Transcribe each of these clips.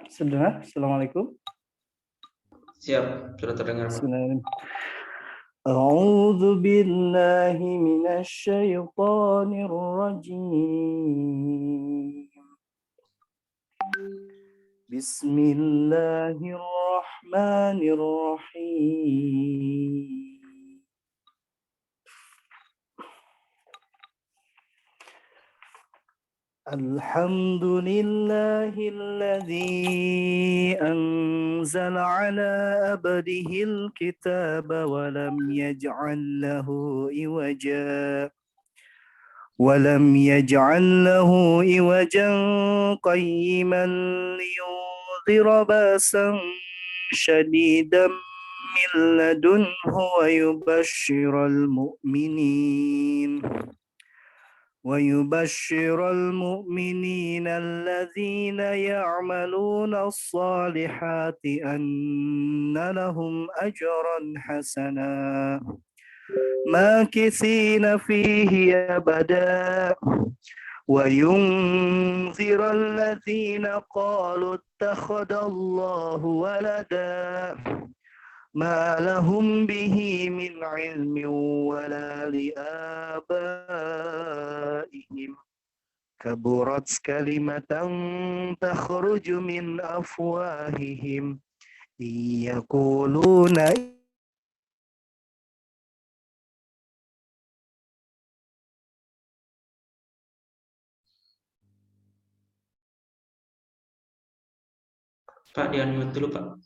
Sudah, Assalamualaikum. Siap, sudah terdengar. A'udzu billahi minasy syaithanir rajim. Bismillahirrahmanirrahim. Alhamdulillahilladzi anzala ala abdihil kitaba wa lam yaj'al lahu iwaja qayyiman liyunzira basan syadidan min ladunhu wa يبشر المؤمنين الذين يعملون الصالحات أن لهم أجرا حسنا ماكثين فيه أبدا وينذر الذين قالوا اتخذ الله ولدا ما لهم به من علم ولا لآبائهم كبرت كلمة تخرج من أفواههم إن يقولون Pak, di-unmute dulu, Pak.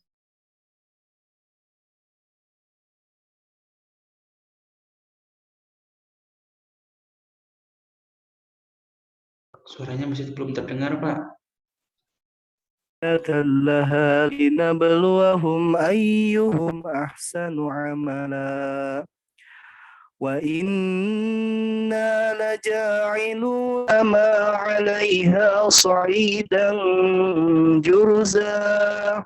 Suaranya masih belum terdengar, Pak. لها لنبلوهم أيهم أحسن عملا وإنا لجاعلون ما عليها صعيدا جرزا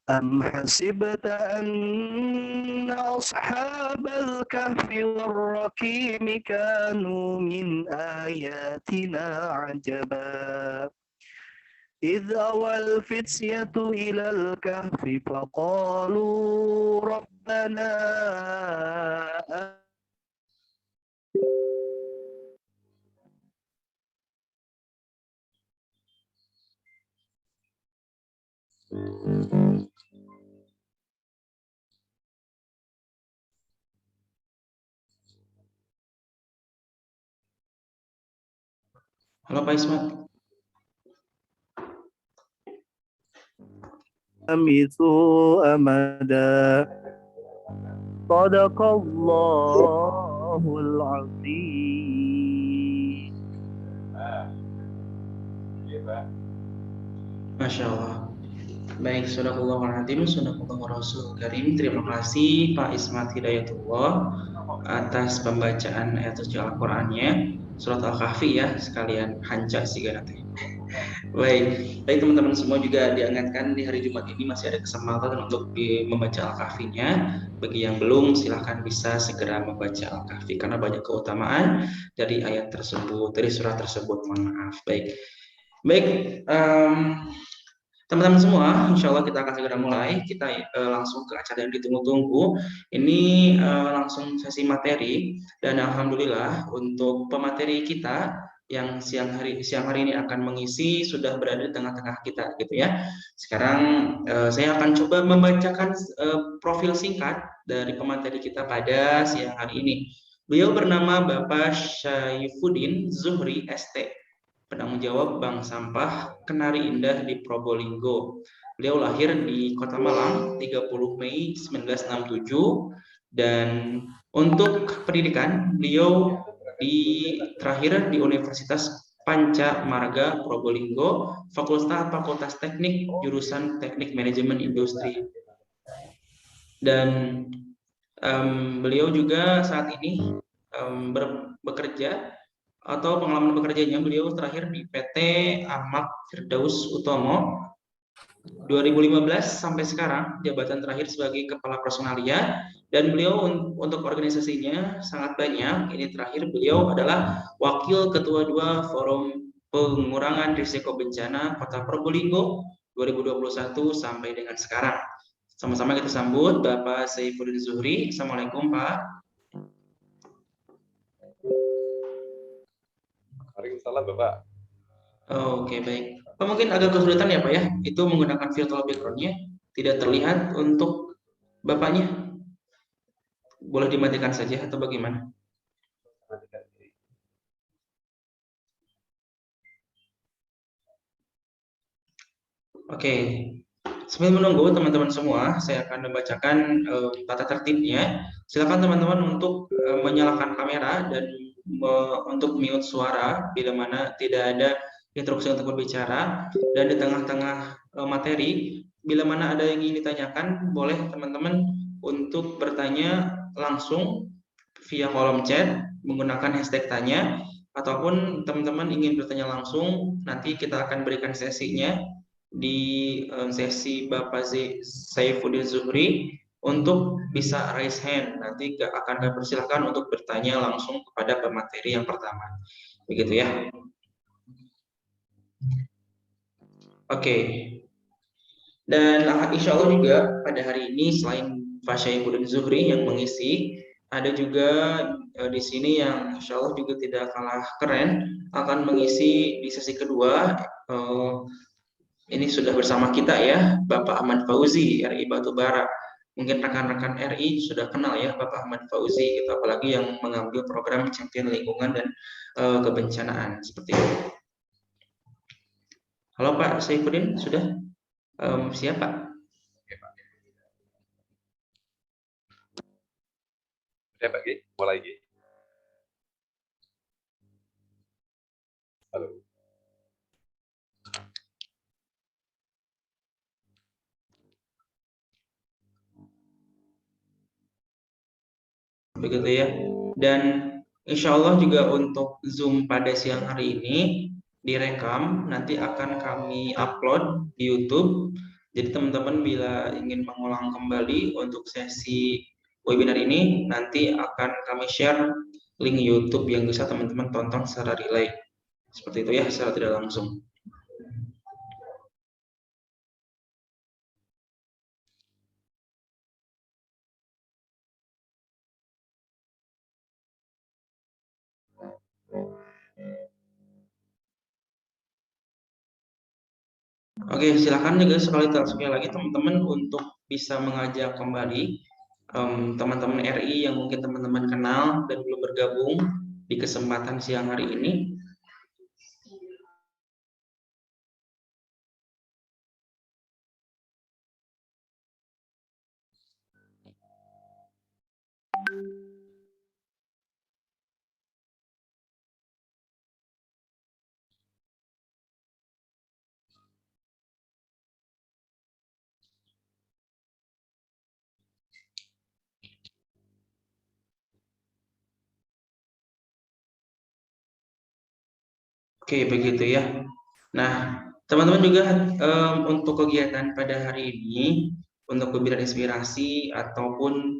أم حسبت أن أصحاب الكهف والرقيم كانوا من آياتنا عجبا إذ أوى الفتية إلى الكهف فقالوا ربنا Halo Pak Ismat. Amithu amada. Sadaqallahul azim. Masya Allah. Baik, Sadaqallahul Rasul Karim. Terima kasih Pak Ismat Hidayatullah atas pembacaan ayat suci Al-Qur'annya, surat Al-Kahfi ya, sekalian hancak sih nanti. Baik teman-teman semua juga diingatkan di hari Jumat ini masih ada kesempatan untuk membaca Al-Kahfinya. Bagi yang belum silahkan bisa segera membaca Al-Kahfi karena banyak keutamaan dari ayat tersebut, dari surat tersebut. Mohon maaf. Baik, teman-teman semua, insya Allah kita akan segera mulai. Kita langsung ke acara yang ditunggu-tunggu. Ini langsung sesi materi dan alhamdulillah untuk pemateri kita yang siang hari ini akan mengisi sudah berada di tengah-tengah kita, gitu ya. Sekarang saya akan coba membacakan profil singkat dari pemateri kita pada siang hari ini. Beliau bernama Bapak Syaifuddin Zuhri ST. Penanggung jawab Bank Sampah Kenari Indah di Probolinggo. Beliau lahir di Kota Malang 30 Mei 1967 dan untuk pendidikan beliau terakhir di Universitas Panca Marga Probolinggo, Fakultas Teknik jurusan Teknik Manajemen Industri. Dan beliau juga saat ini bekerja atau pengalaman bekerjanya beliau terakhir di PT Ahmad Firdaus Utomo 2015 sampai sekarang jabatan terakhir sebagai Kepala Personalia Dan beliau untuk organisasinya sangat banyak. Ini terakhir beliau adalah Wakil Ketua 2 Forum Pengurangan Risiko Bencana Kota Probolinggo 2021 sampai dengan sekarang. Sama-sama kita sambut Bapak Saifuddin Zuhri. Assalamualaikum Pak. Waalaikumsalam Bapak. Oke, baik. Pak mungkin agak kesulitan ya Pak ya, itu menggunakan virtual background-nya tidak terlihat untuk Bapaknya. Boleh dimatikan saja atau bagaimana? Oke, sambil menunggu teman-teman semua, saya akan membacakan tata tertibnya. Silakan teman-teman untuk menyalakan kamera dan untuk mute suara bila mana tidak ada instruksi untuk berbicara. Dan di tengah-tengah materi, bila mana ada yang ingin ditanyakan, boleh teman-teman untuk bertanya langsung via kolom chat menggunakan hashtag tanya, ataupun teman-teman ingin bertanya langsung, nanti kita akan berikan sesinya di sesi Bapak Saifuddin Zuhri untuk bisa raise hand. Nanti akan kami persilahkan untuk bertanya langsung kepada pemateri yang pertama. Begitu ya. Oke. Dan insya Allah juga pada hari ini selain Pak Saifuddin Zuhri yang mengisi, ada juga di sini yang insya Allah juga tidak kalah keren akan mengisi di sesi kedua. Ini sudah bersama kita ya, Bapak Ahmad Fauzi, RI Batubara. Mungkin rekan-rekan RI sudah kenal ya Bapak Ahmad Fauzi, itu apalagi yang mengambil program Champion Lingkungan dan Kebencanaan seperti itu. Halo Pak Saifuddin, sudah siap Pak? Oke Pak. Sudah Pak, mulai. Halo. Begitu ya. Dan insya Allah juga untuk Zoom pada siang hari ini direkam, nanti akan kami upload di YouTube. Jadi teman-teman bila ingin mengulang kembali untuk sesi webinar ini, nanti akan kami share link YouTube yang bisa teman-teman tonton secara relay. Seperti itu ya, secara tidak langsung. Oke, silakan juga sekali lagi teman-teman untuk bisa mengajak kembali teman-teman RI yang mungkin teman-teman kenal dan belum bergabung di kesempatan siang hari ini. Oke, begitu ya. Nah, teman-teman juga untuk kegiatan pada hari ini, untuk webinar inspirasi ataupun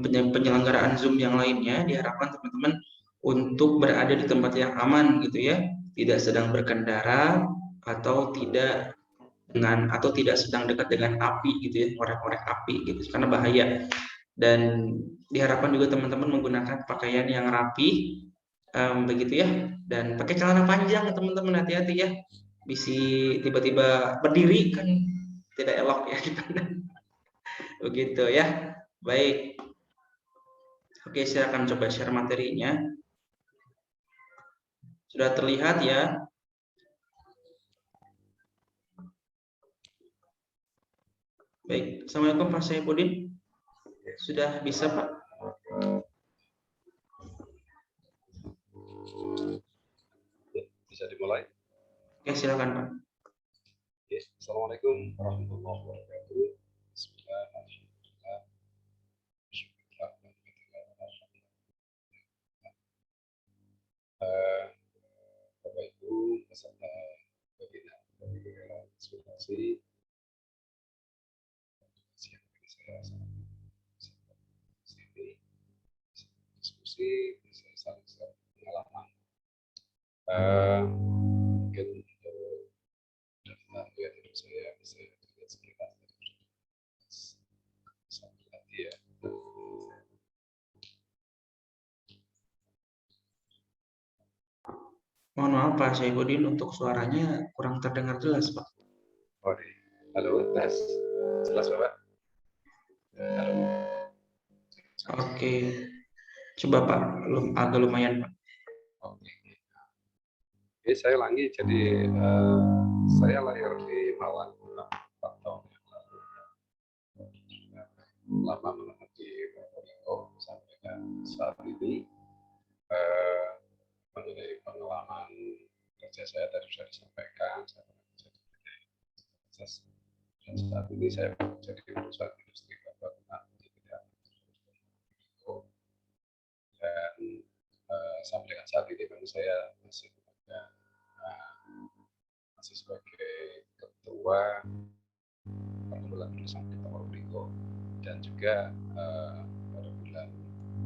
penyelenggaraan Zoom yang lainnya, diharapkan teman-teman untuk berada di tempat yang aman gitu ya, tidak sedang berkendara atau tidak sedang dekat dengan api gitu ya, korek-korek api gitu, karena bahaya. Dan diharapkan juga teman-teman menggunakan pakaian yang rapi, begitu ya, dan pakai celana panjang teman-teman, hati-hati ya, bisa tiba-tiba berdiri kan tidak elok ya begitu ya. Baik, oke, saya akan coba share materinya. Sudah terlihat ya? Baik, Assalamualaikum Pak Saifuddin, sudah bisa Pak? Bisa dimulai? Oke, silakan Pak. Assalamualaikum warahmatullahi wabarakatuh. Bismillahirrahmanirrahim. Bapak Ibu peserta webinar inspirasi, saya diskusi, bisa saling pengalaman. Mungkin untuk daftar ya saya bisa lihat sekitar sampai nanti ya. Mohon maaf Pak Saifuddin, untuk suaranya kurang terdengar jelas Pak. Halo, tes. Jelas Bapak? Halo. Oke, coba Pak, agak lumayan Pak. Oke. Oke, saya ulangi. Jadi saya lahir di Malang 4 tahun yang lalu. Lama menetap di Probolinggo sampai dengan saat ini. Mengenai pengalaman kerja saya tadi sudah disampaikan. Saya bekerja di dan saat ini saya bekerja di perusahaan industri bangunan di bidang dan sampai dengan saat ini memang saya masih bekerja masih sebagai ketua perkumpulan perusahaan di Probolinggo dan juga pada bulan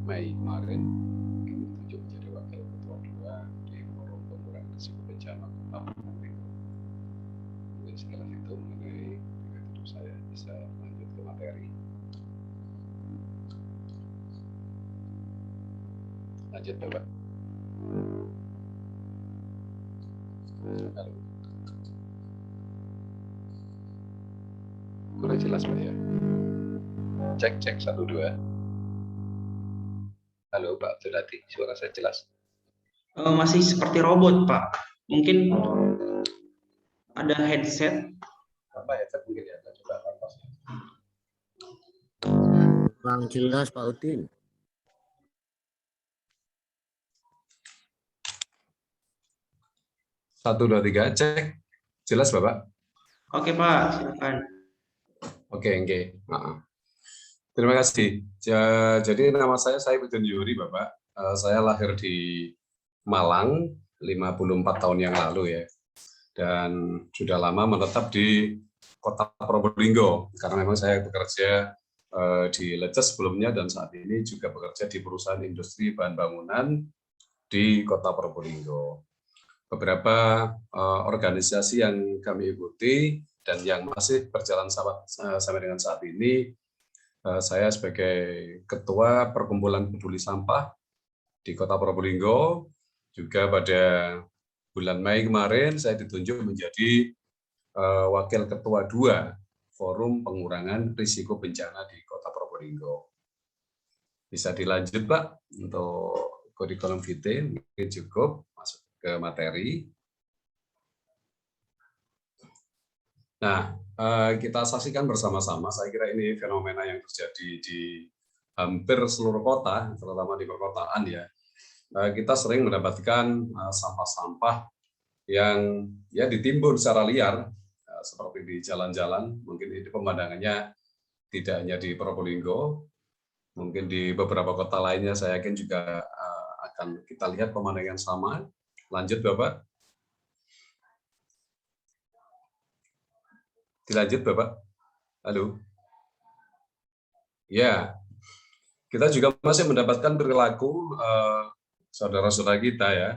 Mei kemarin kami ditunjuk menjadi wakil ketua 2 di forum pengurangan risiko bencana Kota Probolinggo. Mungkin setelah itu mengenai hidup saya bisa lanjut ke materi. Lanjut Bapak. Halo. Kurang jelas Pak ya? Cek 1 2. Halo Pak Abdulati, suara saya jelas? Masih seperti robot Pak. Mungkin ada headset. Apa headset mungkin ya? Kita coba lepas. Kurang jelas Pak Udin. Satu, dua, tiga, cek. Jelas Bapak? Oke Pak, silakan. Oke. Terima kasih. Jadi nama saya Saifuddin Yuri, Bapak. Saya lahir di Malang 54 tahun yang lalu ya. Dan sudah lama menetap di Kota Probolinggo karena memang saya bekerja di Leces sebelumnya dan saat ini juga bekerja di perusahaan industri bahan bangunan di Kota Probolinggo. Beberapa organisasi yang kami ikuti dan yang masih berjalan sampai dengan saat ini, saya sebagai Ketua Perkumpulan Peduli Sampah di Kota Probolinggo, juga pada bulan Mei kemarin saya ditunjuk menjadi Wakil Ketua 2 Forum Pengurangan Risiko Bencana di Kota Probolinggo. Bisa dilanjut Pak untuk kurikulum vitae, mungkin cukup masuk ke materi. Nah, kita saksikan bersama-sama, saya kira ini fenomena yang terjadi di hampir seluruh kota, terutama di perkotaan ya. Kita sering mendapatkan sampah-sampah yang ya ditimbun secara liar, seperti di jalan-jalan. Mungkin ini pemandangannya tidak hanya di Probolinggo, mungkin di beberapa kota lainnya saya yakin juga akan kita lihat pemandangan sama. Lanjut Bapak. Dilanjut Bapak. Halo. Ya, kita juga masih mendapatkan perilaku saudara-saudara kita ya,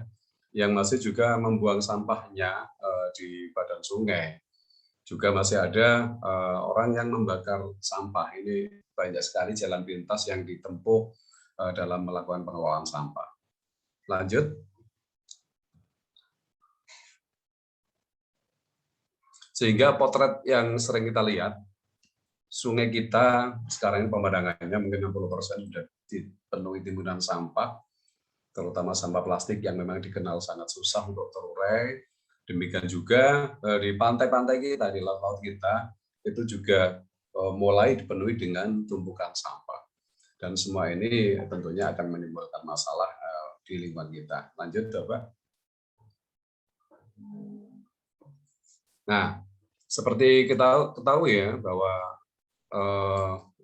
yang masih juga membuang sampahnya di badan sungai. Juga masih ada orang yang membakar sampah. Ini banyak sekali jalan pintas yang ditempuh dalam melakukan pengelolaan sampah. Lanjut. Sehingga potret yang sering kita lihat, sungai kita sekarang ini pemandangannya mungkin 60% sudah dipenuhi timbunan sampah, terutama sampah plastik yang memang dikenal sangat susah untuk terurai. Demikian juga di pantai-pantai kita, di laut-laut kita, itu juga mulai dipenuhi dengan tumpukan sampah. Dan semua ini tentunya akan menimbulkan masalah di lingkungan kita. Lanjut, Bapak. Nah, seperti kita ketahui ya, bahwa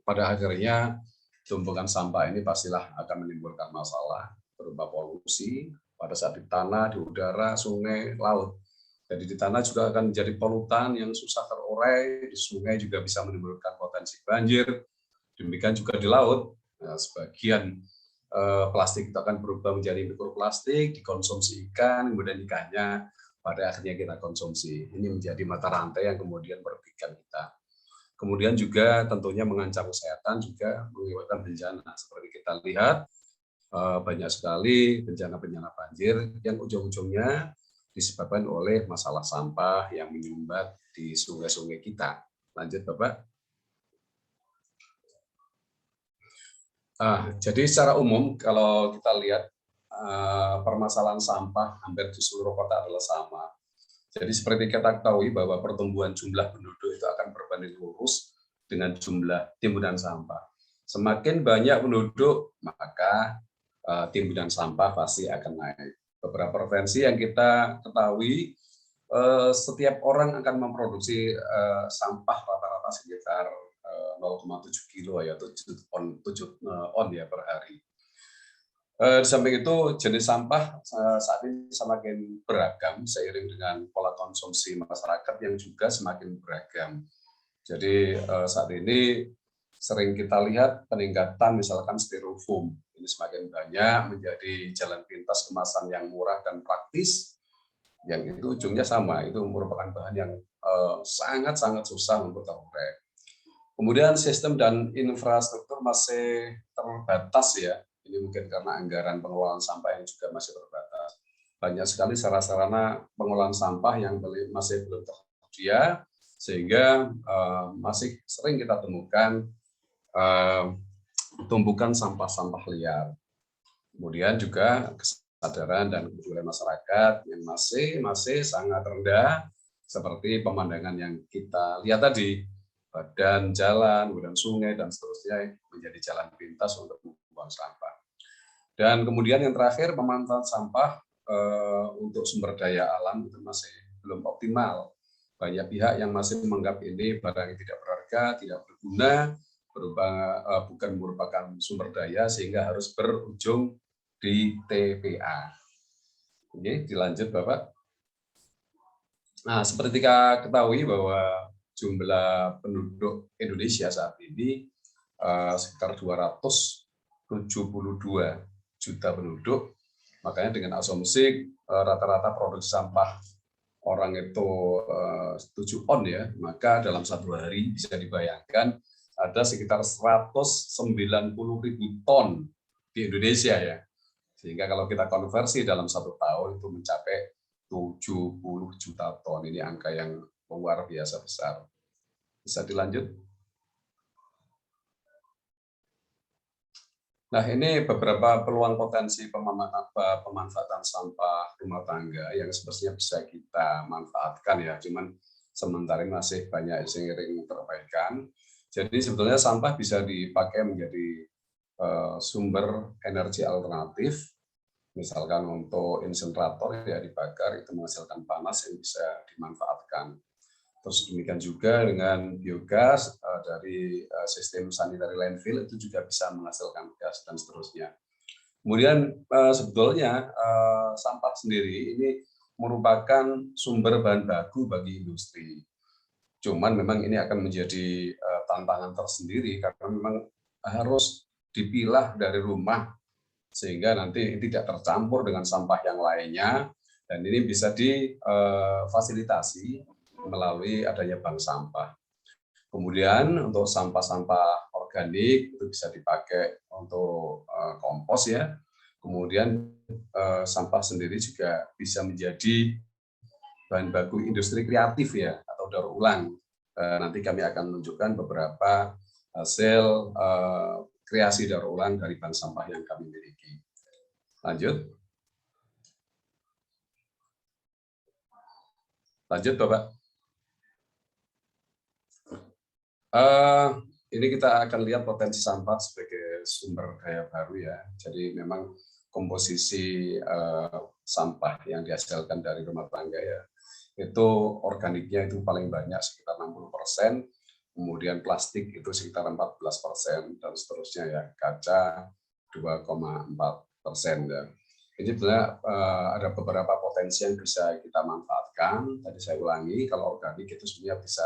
pada akhirnya tumpukan sampah ini pastilah akan menimbulkan masalah berupa polusi pada saat di tanah, di udara, sungai, laut. Jadi di tanah juga akan menjadi polutan yang susah terurai, di sungai juga bisa menimbulkan potensi banjir, demikian juga di laut. Nah, sebagian plastik itu akan berubah menjadi mikroplastik, dikonsumsi ikan, kemudian ikannya pada akhirnya kita konsumsi. Ini menjadi mata rantai yang kemudian merugikan kita. Kemudian juga tentunya mengancam kesehatan, juga mengakibatkan bencana. Seperti kita lihat, banyak sekali bencana-bencana banjir yang ujung-ujungnya disebabkan oleh masalah sampah yang menyumbat di sungai-sungai kita. Lanjut, Bapak. Jadi secara umum kalau kita lihat permasalahan sampah hampir di seluruh kota adalah sama. Jadi seperti kita ketahui bahwa pertumbuhan jumlah penduduk itu akan berbanding lurus dengan jumlah timbunan sampah. Semakin banyak penduduk, maka timbunan sampah pasti akan naik. Beberapa provinsi yang kita ketahui, setiap orang akan memproduksi sampah rata-rata sekitar 0,7 kilo ya, 7 on ya per hari. Di samping itu jenis sampah saat ini semakin beragam seiring dengan pola konsumsi masyarakat yang juga semakin beragam. Jadi saat ini sering kita lihat peningkatan misalkan styrofoam ini semakin banyak menjadi jalan pintas kemasan yang murah dan praktis, yang itu ujungnya sama, itu merupakan bahan yang sangat-sangat susah untuk terurai. Kemudian sistem dan infrastruktur masih terbatas ya. Ini mungkin karena anggaran pengelolaan sampah yang juga masih terbatas. Banyak sekali sarana-sarana pengelolaan sampah yang masih belum tersedia, sehingga masih sering kita temukan tumpukan sampah-sampah liar. Kemudian juga kesadaran dan kepedulian masyarakat yang masih sangat rendah, seperti pemandangan yang kita lihat tadi, badan jalan, kemudian sungai, dan seterusnya menjadi jalan pintas untuk membuang sampah. Dan kemudian yang terakhir, pemanfaatan sampah untuk sumber daya alam itu masih belum optimal. Banyak pihak yang masih menganggap ini barang yang tidak berharga, tidak berguna, bukan merupakan sumber daya, sehingga harus berujung di TPA. Oke, dilanjut Bapak. Nah, seperti kita ketahui bahwa jumlah penduduk Indonesia saat ini sekitar 272 juta penduduk, makanya dengan asumsi rata-rata produksi sampah orang itu 7 on ya, maka dalam satu hari bisa dibayangkan ada sekitar 190.000 ton di Indonesia ya. Sehingga kalau kita konversi dalam satu tahun itu mencapai 70 juta ton. Ini angka yang luar biasa besar. Bisa dilanjut? Nah, ini beberapa peluang potensi pemanfaatan sampah rumah tangga yang sebenarnya bisa kita manfaatkan ya, cuman sementara ini masih banyak seiring perbaikan. Jadi sebetulnya sampah bisa dipakai menjadi sumber energi alternatif, misalkan untuk insenerator ya dibakar, itu menghasilkan panas yang bisa dimanfaatkan. Terus demikian juga dengan biogas dari sistem sanitary landfill itu juga bisa menghasilkan gas dan seterusnya. Kemudian sebetulnya sampah sendiri ini merupakan sumber bahan baku bagi industri. Cuman memang ini akan menjadi tantangan tersendiri karena memang harus dipilah dari rumah sehingga nanti tidak tercampur dengan sampah yang lainnya, dan ini bisa difasilitasi melalui adanya bank sampah. Kemudian untuk sampah-sampah organik itu bisa dipakai untuk kompos ya. Kemudian sampah sendiri juga bisa menjadi bahan baku industri kreatif ya, atau daur ulang. Nanti kami akan menunjukkan beberapa hasil kreasi daur ulang dari bank sampah yang kami miliki. Lanjut. Lanjut Bapak. Ini kita akan lihat potensi sampah sebagai sumber daya baru ya. Jadi memang komposisi sampah yang dihasilkan dari rumah tangga ya, itu organiknya itu paling banyak sekitar 60%, kemudian plastik itu sekitar 14%, dan seterusnya ya, kaca 2,4% ya. Ini sebenarnya ada beberapa potensi yang bisa kita manfaatkan. Tadi saya ulangi, kalau organik itu sebenarnya bisa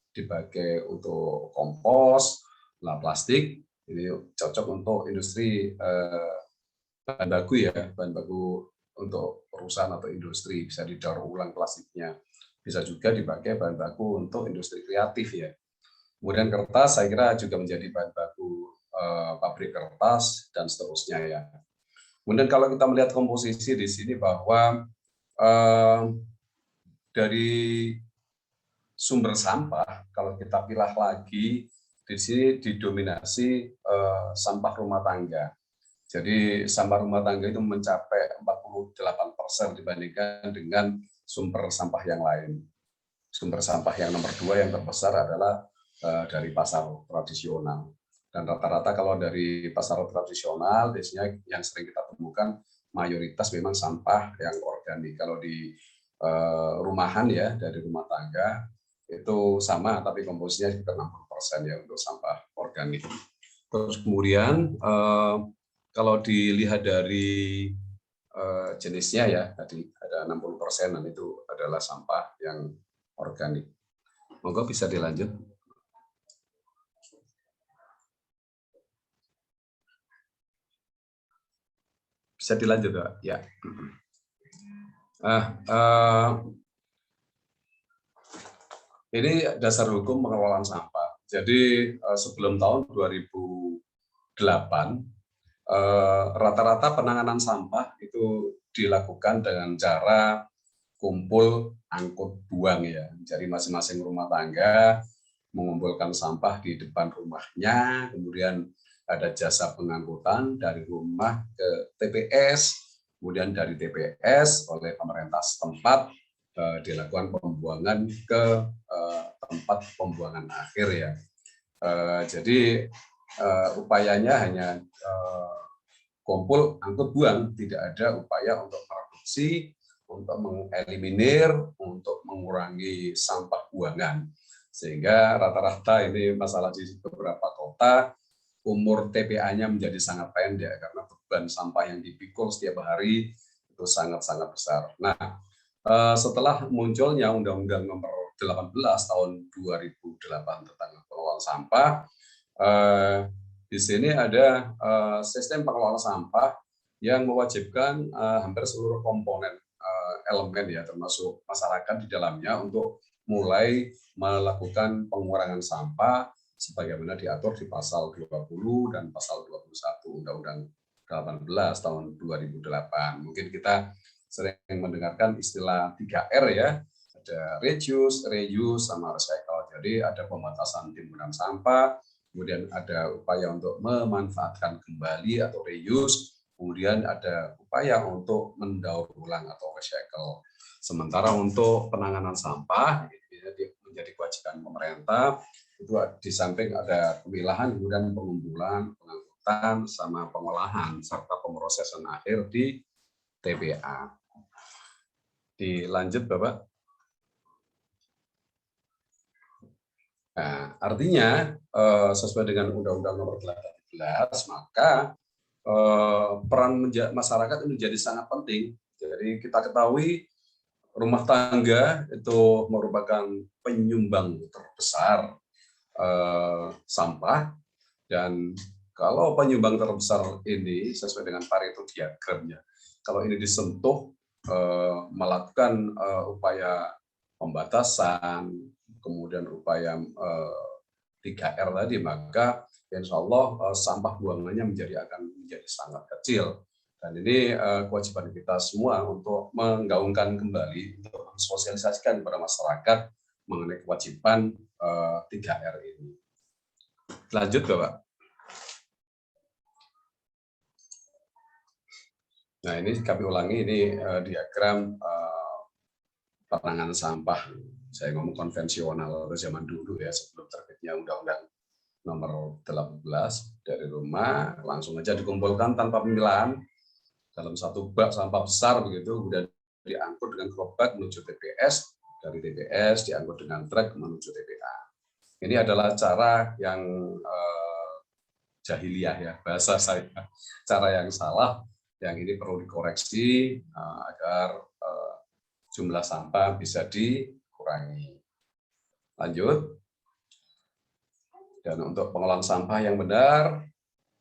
dipakai untuk kompos. Nah, plastik ini cocok untuk industri bahan baku ya, bahan baku untuk perusahaan atau industri, bisa didaur ulang plastiknya. Bisa juga dipakai bahan baku untuk industri kreatif ya. Kemudian kertas saya kira juga menjadi bahan baku pabrik kertas dan seterusnya ya. Kemudian kalau kita melihat komposisi di sini bahwa dari sumber sampah, kalau kita pilah lagi, di sini didominasi sampah rumah tangga. Jadi sampah rumah tangga itu mencapai 48% dibandingkan dengan sumber sampah yang lain. Sumber sampah yang nomor 2 yang terbesar adalah dari pasar tradisional. Dan rata-rata kalau dari pasar tradisional, biasanya yang sering kita temukan mayoritas memang sampah yang organik. Kalau di rumahan ya, dari rumah tangga, itu sama, tapi komposisinya sekitar 60% ya untuk sampah organik. Terus kemudian kalau dilihat dari jenisnya ya, tadi ada 60%, itu adalah sampah yang organik. Monggo bisa dilanjut. Bisa dilanjut, Pak? Ya. Ini dasar hukum pengelolaan sampah. Jadi sebelum tahun 2008, rata-rata penanganan sampah itu dilakukan dengan cara kumpul angkut buang ya. Jadi masing-masing rumah tangga mengumpulkan sampah di depan rumahnya, kemudian ada jasa pengangkutan dari rumah ke TPS, kemudian dari TPS oleh pemerintah setempat dilakukan pembuangan ke tempat pembuangan akhir ya. Jadi upayanya hanya kumpul angkut buang, tidak ada upaya untuk mereduksi, untuk mengeliminir, untuk mengurangi sampah buangan. Sehingga rata-rata ini masalah di beberapa kota, umur TPA-nya menjadi sangat pendek karena beban sampah yang dipikul setiap hari itu sangat-sangat besar. Nah, setelah munculnya Undang-Undang Nomor 18 tahun 2008 tentang pengelolaan sampah, di sini ada sistem pengelolaan sampah yang mewajibkan hampir seluruh komponen elemen ya, termasuk masyarakat di dalamnya untuk mulai melakukan pengurangan sampah sebagaimana diatur di pasal 20 dan pasal 21 Undang-Undang 18 tahun 2008. Mungkin kita sering mendengarkan istilah 3R ya, ada reduce, reuse, sama recycle. Jadi ada pembatasan timbunan sampah, kemudian ada upaya untuk memanfaatkan kembali atau reuse, kemudian ada upaya untuk mendaur ulang atau recycle. Sementara untuk penanganan sampah menjadi kewajiban pemerintah, itu di samping ada pemilahan, kemudian pengumpulan, pengangkutan, sama pengolahan serta pemrosesan akhir di TPA. Dilanjut, Bapak. Nah, artinya sesuai dengan Undang-Undang Nomor 18, maka peran masyarakat ini menjadi sangat penting. Jadi kita ketahui rumah tangga itu merupakan penyumbang terbesar sampah, dan kalau penyumbang terbesar ini sesuai dengan Pareto diagramnya, kalau ini disentuh melakukan upaya pembatasan, kemudian upaya 3R tadi, maka insya Allah sampah buangannya akan menjadi sangat kecil. Dan ini kewajiban kita semua untuk menggaungkan kembali, untuk mensosialisasikan kepada masyarakat mengenai kewajiban 3R ini. Lanjut, Bapak. Nah, ini kami ulangi, ini diagram penanganan sampah. Saya ngomong konvensional zaman dulu ya, sebelum terbitnya Undang-Undang Nomor 18, dari rumah langsung aja dikumpulkan tanpa pemilahan dalam satu bak sampah besar begitu, kemudian diangkut dengan gerobak menuju TPS, dari TPS diangkut dengan truk menuju TPA. Ini adalah cara yang jahiliyah ya, bahasa saya, cara yang salah, yang ini perlu dikoreksi agar jumlah sampah bisa dikurangi. Lanjut. Dan untuk pengelolaan sampah yang benar,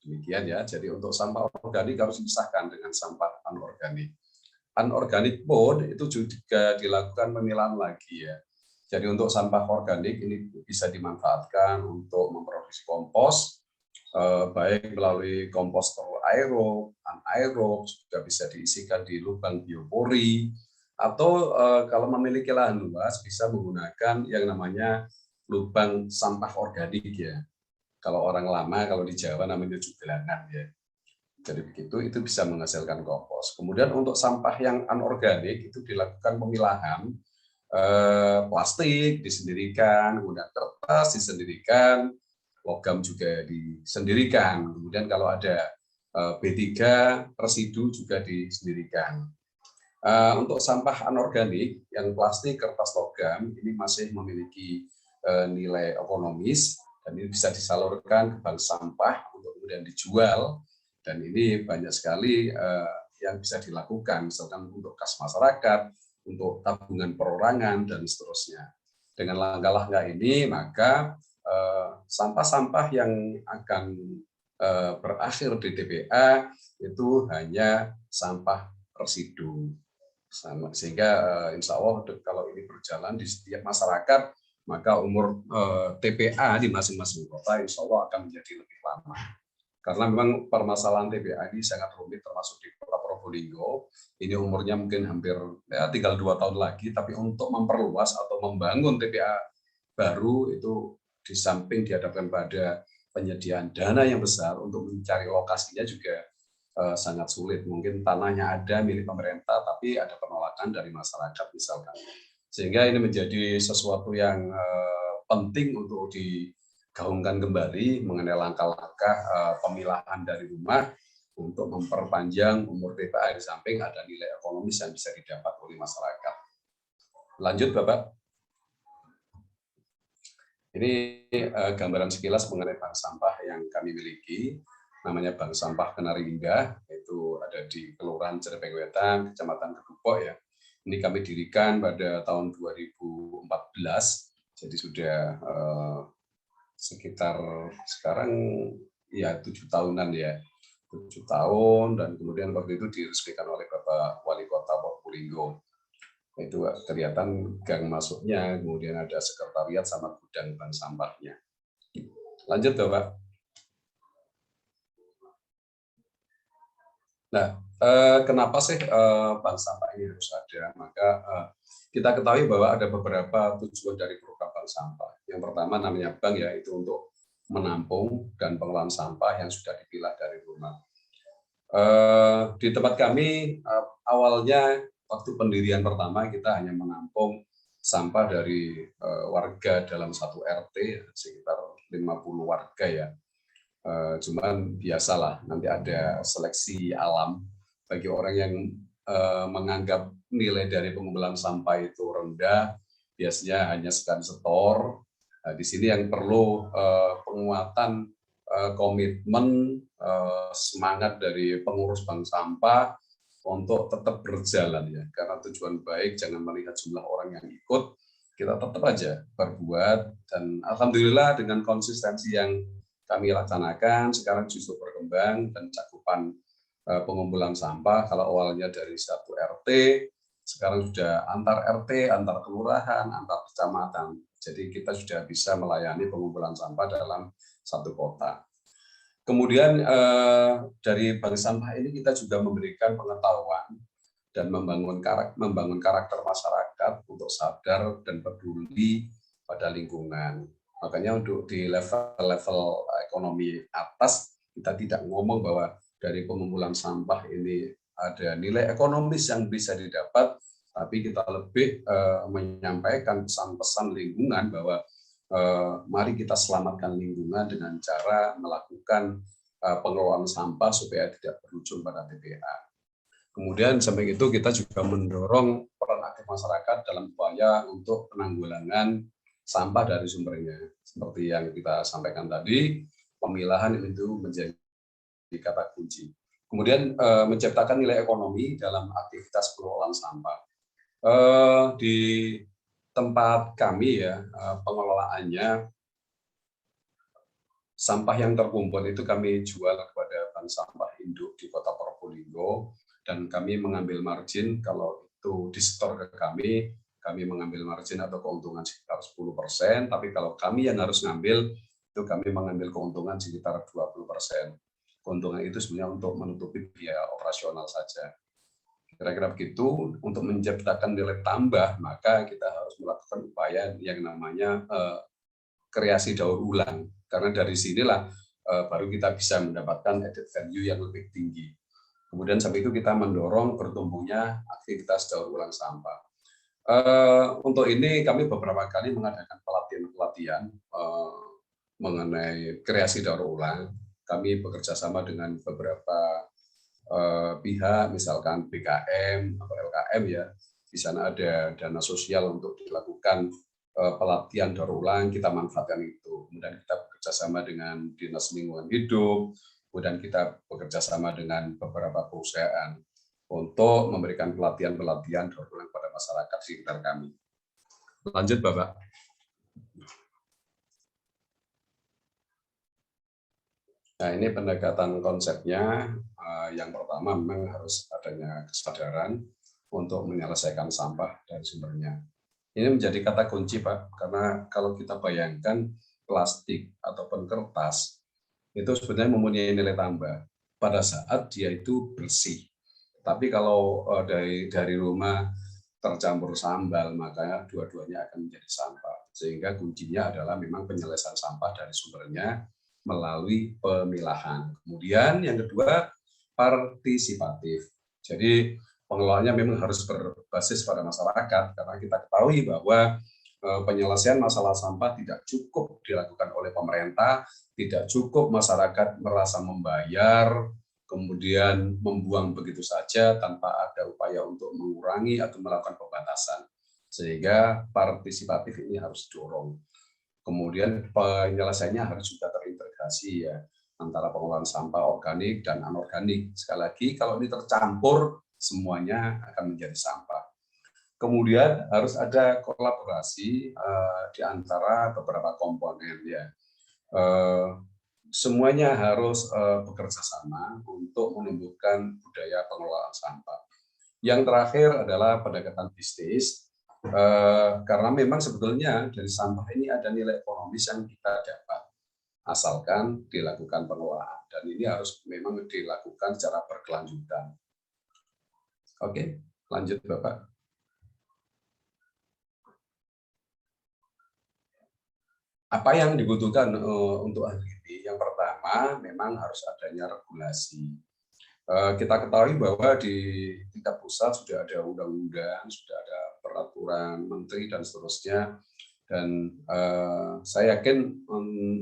Demikian ya. Jadi untuk sampah organik harus dipisahkan dengan sampah anorganik. Anorganik pun itu juga dilakukan pemilahan lagi ya. Jadi untuk sampah organik ini bisa dimanfaatkan untuk memproduksi kompos, baik melalui kompostor aerob, anaerob, juga bisa diisikan di lubang biopori, atau kalau memiliki lahan luas bisa menggunakan yang namanya lubang sampah organik ya. Kalau orang lama, kalau di Jawa namanya juglangan ya. Jadi begitu, itu bisa menghasilkan kompos. Kemudian untuk sampah yang anorganik itu dilakukan pemilahan, plastik disendirikan, kemudian kertas disendirikan, logam juga disendirikan. Kemudian kalau ada B3 residu juga disendirikan. Untuk sampah anorganik yang plastik, kertas, logam ini masih memiliki nilai ekonomis dan ini bisa disalurkan ke bank sampah untuk kemudian dijual. Dan ini banyak sekali yang bisa dilakukan, misalkan untuk kas masyarakat, untuk tabungan perorangan, dan seterusnya. Dengan langkah-langkah ini, maka sampah-sampah yang akan berakhir di TPA itu hanya sampah residu. Sehingga insya Allah kalau ini berjalan di setiap masyarakat, maka umur TPA di masing-masing kota insya Allah akan menjadi lebih lama. Karena memang permasalahan TPA ini sangat rumit, termasuk di Kota Probolinggo. Ini umurnya mungkin hampir ya, tinggal 2 tahun lagi, tapi untuk memperluas atau membangun TPA baru itu di samping dihadapkan pada penyediaan dana yang besar untuk mencari lokasinya juga sangat sulit. Mungkin tanahnya ada milik pemerintah, tapi ada penolakan dari masyarakat misalkan. Sehingga ini menjadi sesuatu yang penting untuk digaungkan kembali mengenai langkah-langkah pemilahan dari rumah untuk memperpanjang umur TPA di samping ada nilai ekonomis yang bisa didapat oleh masyarakat. Lanjut Bapak. Ini gambaran sekilas mengenai bank sampah yang kami miliki. Namanya Bank Sampah Kenari Indah, itu ada di Kelurahan Cerepeng Wetan, Kecamatan Kedupok ya. Ini kami dirikan pada tahun 2014, jadi sudah sekitar sekarang ya 7 tahunan ya, 7 tahun, dan kemudian waktu itu diresmikan oleh Bapak Wali Kota Probolinggo. Itu kelihatan gang masuknya, kemudian ada sekretariat sama gudang bank sampahnya. Lanjut Bapak. Nah, kenapa sih bank sampah ini harus ada? Maka kita ketahui bahwa ada beberapa tujuan dari program bank sampah. Yang pertama namanya bank ya, itu untuk menampung dan pengelolaan sampah yang sudah dipilah dari rumah. Di tempat kami awalnya waktu pendirian pertama kita hanya menampung sampah dari warga dalam satu RT sekitar 50 warga ya. Cuman biasalah nanti ada seleksi alam bagi orang yang menganggap nilai dari pengumpulan sampah itu rendah, biasanya hanya sekali setor. Nah, di sini yang perlu penguatan komitmen semangat dari pengurus bank sampah untuk tetap berjalan ya, karena tujuan baik jangan melihat jumlah orang yang ikut, kita tetap aja berbuat, dan alhamdulillah dengan konsistensi yang kami laksanakan sekarang justru berkembang dan cakupan pengumpulan sampah kalau awalnya dari satu RT sekarang sudah antar RT, antar kelurahan, antar kecamatan. Jadi kita sudah bisa melayani pengumpulan sampah dalam satu kota. Kemudian dari bank sampah ini kita juga memberikan pengetahuan dan membangun karakter masyarakat untuk sadar dan peduli pada lingkungan. Makanya untuk di level ekonomi atas, kita tidak ngomong bahwa dari pengumpulan sampah ini ada nilai ekonomis yang bisa didapat, tapi kita lebih menyampaikan pesan-pesan lingkungan bahwa mari kita selamatkan lingkungan dengan cara melakukan pengelolaan sampah supaya tidak berujung pada TPA. Kemudian sampai itu kita juga mendorong peran aktif masyarakat dalam upaya untuk penanggulangan sampah dari sumbernya. Seperti yang kita sampaikan tadi, pemilahan itu menjadi kata kunci. Kemudian menciptakan nilai ekonomi dalam aktivitas pengelolaan sampah. Di tempat kami ya, pengelolaannya sampah yang terkumpul itu kami jual kepada bank sampah induk di Kota Probolinggo, dan kami mengambil margin kalau itu disetor ke kami mengambil margin atau keuntungan sekitar 10%, tapi kalau kami yang harus ngambil, itu kami mengambil keuntungan sekitar 20%. Keuntungan itu sebenarnya untuk menutupi biaya operasional saja. Kira-kira begitu. Untuk menciptakan nilai tambah, maka kita harus melakukan upaya yang namanya kreasi daur ulang. Karena dari sinilah baru kita bisa mendapatkan added value yang lebih tinggi. Kemudian sampai itu kita mendorong bertumbuhnya aktivitas daur ulang sampah. Untuk ini kami beberapa kali mengadakan pelatihan-pelatihan mengenai kreasi daur ulang. Kami bekerja sama dengan beberapa pihak, misalkan BKM atau LKM ya. Di sana ada dana sosial untuk dilakukan pelatihan daur ulang, kita manfaatkan itu. Kemudian kita bekerja sama dengan Dinas Lingkungan Hidup, kemudian kita bekerja sama dengan beberapa perusahaan untuk memberikan pelatihan-pelatihan daur ulang pada masyarakat sekitar kami. Lanjut, Bapak. Nah, ini pendekatan konsepnya. Yang pertama memang harus adanya kesadaran untuk menyelesaikan sampah dari sumbernya. Ini menjadi kata kunci, Pak, karena kalau kita bayangkan plastik ataupun kertas, itu sebenarnya mempunyai nilai tambah pada saat dia itu bersih. Tapi kalau dari rumah tercampur sambal, maka dua-duanya akan menjadi sampah. Sehingga kuncinya adalah memang penyelesaian sampah dari sumbernya melalui pemilahan. Kemudian yang kedua, partisipatif. Jadi pengelolanya memang harus berbasis pada masyarakat, karena kita ketahui bahwa penyelesaian masalah sampah tidak cukup dilakukan oleh pemerintah, tidak cukup masyarakat merasa membayar, kemudian membuang begitu saja tanpa ada upaya untuk mengurangi atau melakukan pembatasan. Sehingga partisipatif ini harus didorong. Kemudian penyelesaiannya harus juga terintegrasi ya, antara pengelolaan sampah organik dan anorganik. Sekali lagi, kalau ini tercampur, semuanya akan menjadi sampah. Kemudian harus ada kolaborasi di antara beberapa komponen ya. Semuanya harus bekerja sama untuk menumbuhkan budaya pengelolaan sampah. Yang terakhir adalah pendekatan bisnis, karena memang sebetulnya dari sampah ini ada nilai ekonomis yang kita dapat, asalkan dilakukan pengelolaan. Dan ini harus memang dilakukan secara berkelanjutan. Oke, lanjut Bapak. Apa yang dibutuhkan untuk hal ini? Yang pertama, memang harus adanya regulasi. Kita ketahui bahwa di tingkat pusat sudah ada undang-undang, sudah ada peraturan menteri dan seterusnya. Dan saya yakin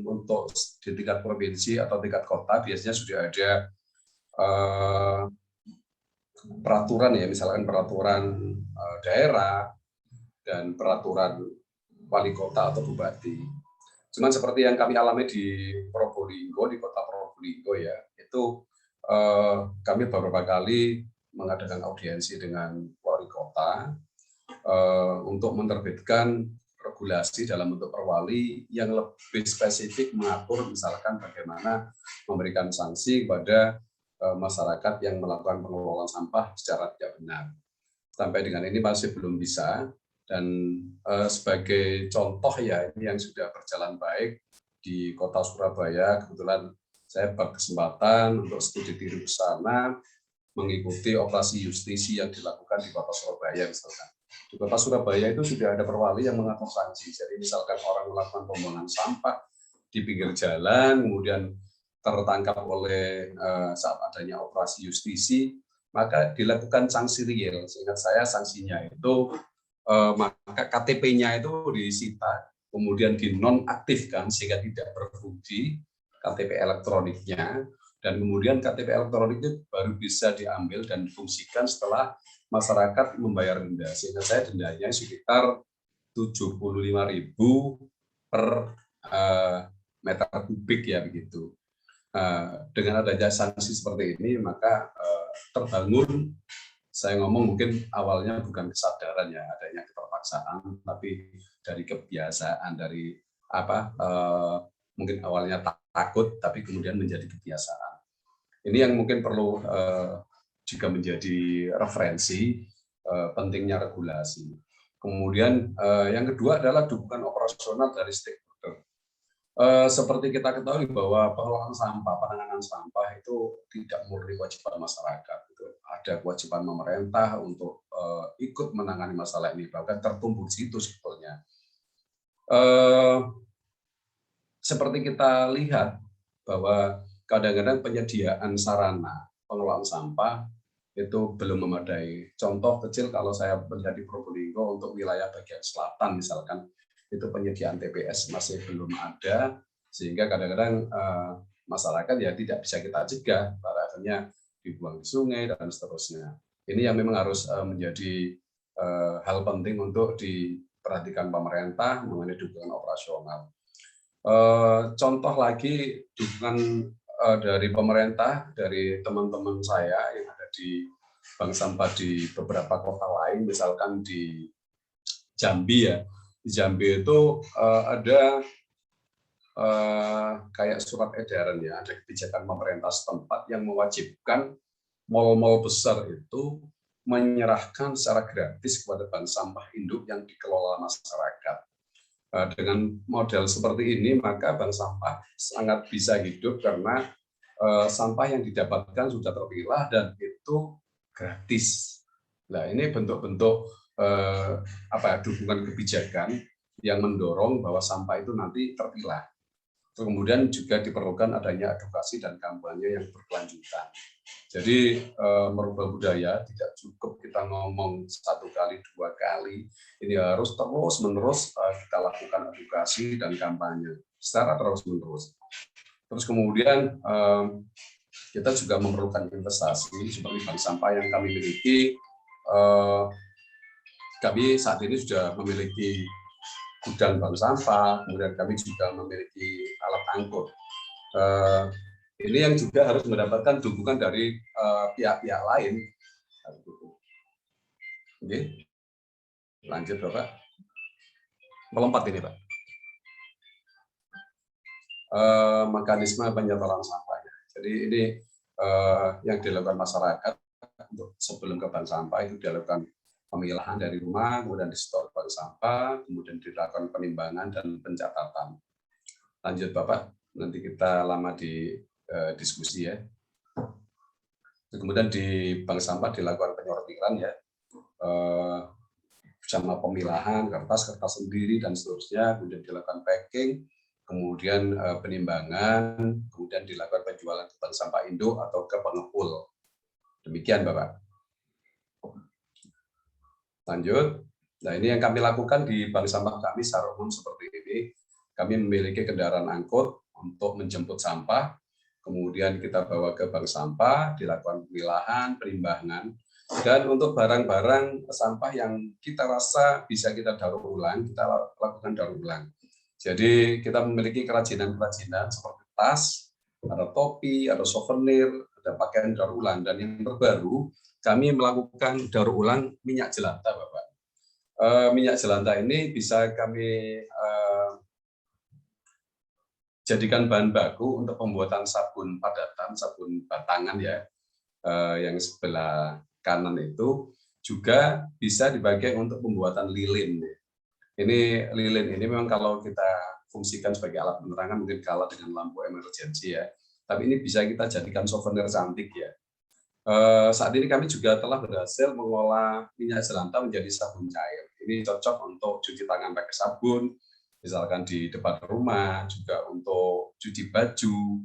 untuk di tingkat provinsi atau tingkat kota biasanya sudah ada peraturan ya, misalkan peraturan daerah dan peraturan wali kota atau bupati. Cuman seperti yang kami alami di Probolinggo, di kota Probolinggo ya, itu kami beberapa kali mengadakan audiensi dengan wali kota untuk menerbitkan regulasi dalam bentuk perwali yang lebih spesifik mengatur misalkan bagaimana memberikan sanksi kepada masyarakat yang melakukan pengelolaan sampah secara tidak benar. Sampai dengan ini masih belum bisa. Dan sebagai contoh ya, ini yang sudah berjalan baik di kota Surabaya, kebetulan saya berkesempatan untuk studi di sana, mengikuti operasi justisi yang dilakukan di kota Surabaya misalkan. Di kota Surabaya itu sudah ada perwali yang mengatur sanksi. Jadi misalkan orang melakukan pembuangan sampah di pinggir jalan, kemudian tertangkap oleh saat adanya operasi justisi, maka dilakukan sanksi real. Seingat saya sanksinya itu maka KTP-nya itu disita, kemudian dinonaktifkan sehingga tidak berfungsi KTP elektroniknya, dan kemudian KTP elektronik itu baru bisa diambil dan difungsikan setelah masyarakat membayar denda. Sehingga saya dendanya sekitar 75.000 per meter kubik ya begitu. Dengan adanya sanksi seperti ini, maka terbangun, saya ngomong mungkin awalnya bukan kesadaran ya, adanya keterpaksaan, tapi dari kebiasaan, dari mungkin awalnya takut, tapi kemudian menjadi kebiasaan. Ini yang mungkin perlu juga menjadi referensi pentingnya regulasi. Kemudian yang kedua adalah dukungan operasional dari stakeholder. Seperti kita ketahui bahwa pengelolaan sampah, penanganan sampah itu tidak murni kewajiban masyarakat. Ada kewajiban pemerintah untuk ikut menangani masalah ini, bahkan tertumbuh di situ sebetulnya. Seperti kita lihat bahwa kadang-kadang penyediaan sarana pengelolaan sampah itu belum memadai. Contoh kecil kalau saya melihat di Probolinggo untuk wilayah bagian selatan misalkan, itu penyediaan TPS masih belum ada, sehingga kadang-kadang masyarakat ya tidak bisa kita cegah, pada akhirnya dibuang di sungai dan seterusnya. Ini yang memang harus menjadi hal penting untuk diperhatikan pemerintah mengenai dukungan operasional. Contoh lagi dukungan dari pemerintah, dari teman-teman saya yang ada di bank sampah di beberapa kota lain, misalkan di Jambi ya. Di Jambi itu ada kayak surat edaran ya, ada kebijakan pemerintah setempat yang mewajibkan mal-mal besar itu menyerahkan secara gratis kepada bank sampah induk yang dikelola masyarakat. Dengan model seperti ini, maka bank sampah sangat bisa hidup karena sampah yang didapatkan sudah terpilah dan itu gratis. Nah, ini bentuk-bentuk dukungan kebijakan yang mendorong bahwa sampah itu nanti terpilah. Kemudian juga diperlukan adanya edukasi dan kampanye yang berkelanjutan. Jadi merubah budaya tidak cukup kita ngomong 1 kali, 2 kali. Ini harus terus-menerus kita lakukan edukasi dan kampanye secara terus-menerus. Terus kemudian kita juga memerlukan investasi seperti bank sampah yang kami miliki. Kami saat ini sudah memiliki gudang bank sampah, kemudian kami juga memiliki alat angkut. Ini yang juga harus mendapatkan dukungan dari pihak-pihak lain. Oke. Lanjut Bapak. Melompat ini Pak. Mekanisme penyetoraan sampahnya. Jadi ini yang dilakukan masyarakat untuk sebelum ke bank sampah itu dilakukan pemilahan dari rumah, kemudian disetor bank sampah, kemudian dilakukan penimbangan dan pencatatan. Lanjut Bapak, nanti kita lama di diskusi ya. Kemudian di bank sampah dilakukan penyortiran ya, sama pemilahan kertas sendiri dan seterusnya, kemudian dilakukan packing, kemudian penimbangan, kemudian dilakukan penjualan ke bank sampah induk atau ke pengepul. Demikian Bapak. Lanjut. Nah, ini yang kami lakukan di bank sampah kami secara umum seperti ini. Kami memiliki kendaraan angkut untuk menjemput sampah, kemudian kita bawa ke bank sampah, dilakukan pemilahan, penimbangan, dan untuk barang-barang sampah yang kita rasa bisa kita daur ulang, kita lakukan daur ulang. Jadi kita memiliki kerajinan-kerajinan seperti tas, ada topi, ada souvenir, ada pakaian daur ulang, dan yang terbaru kami melakukan daur ulang minyak jelantah, Bapak. Minyak jelantah ini bisa kami jadikan bahan baku untuk pembuatan sabun padatan, sabun batangan ya, yang sebelah kanan itu juga bisa dipakai untuk pembuatan lilin. Ini lilin ini memang kalau kita fungsikan sebagai alat penerangan mungkin kalah dengan lampu emergensi ya, tapi ini bisa kita jadikan souvenir cantik ya. Saat ini kami juga telah berhasil mengolah minyak jelantah menjadi sabun cair. Ini cocok untuk cuci tangan pakai sabun, misalkan di depan rumah, juga untuk cuci baju,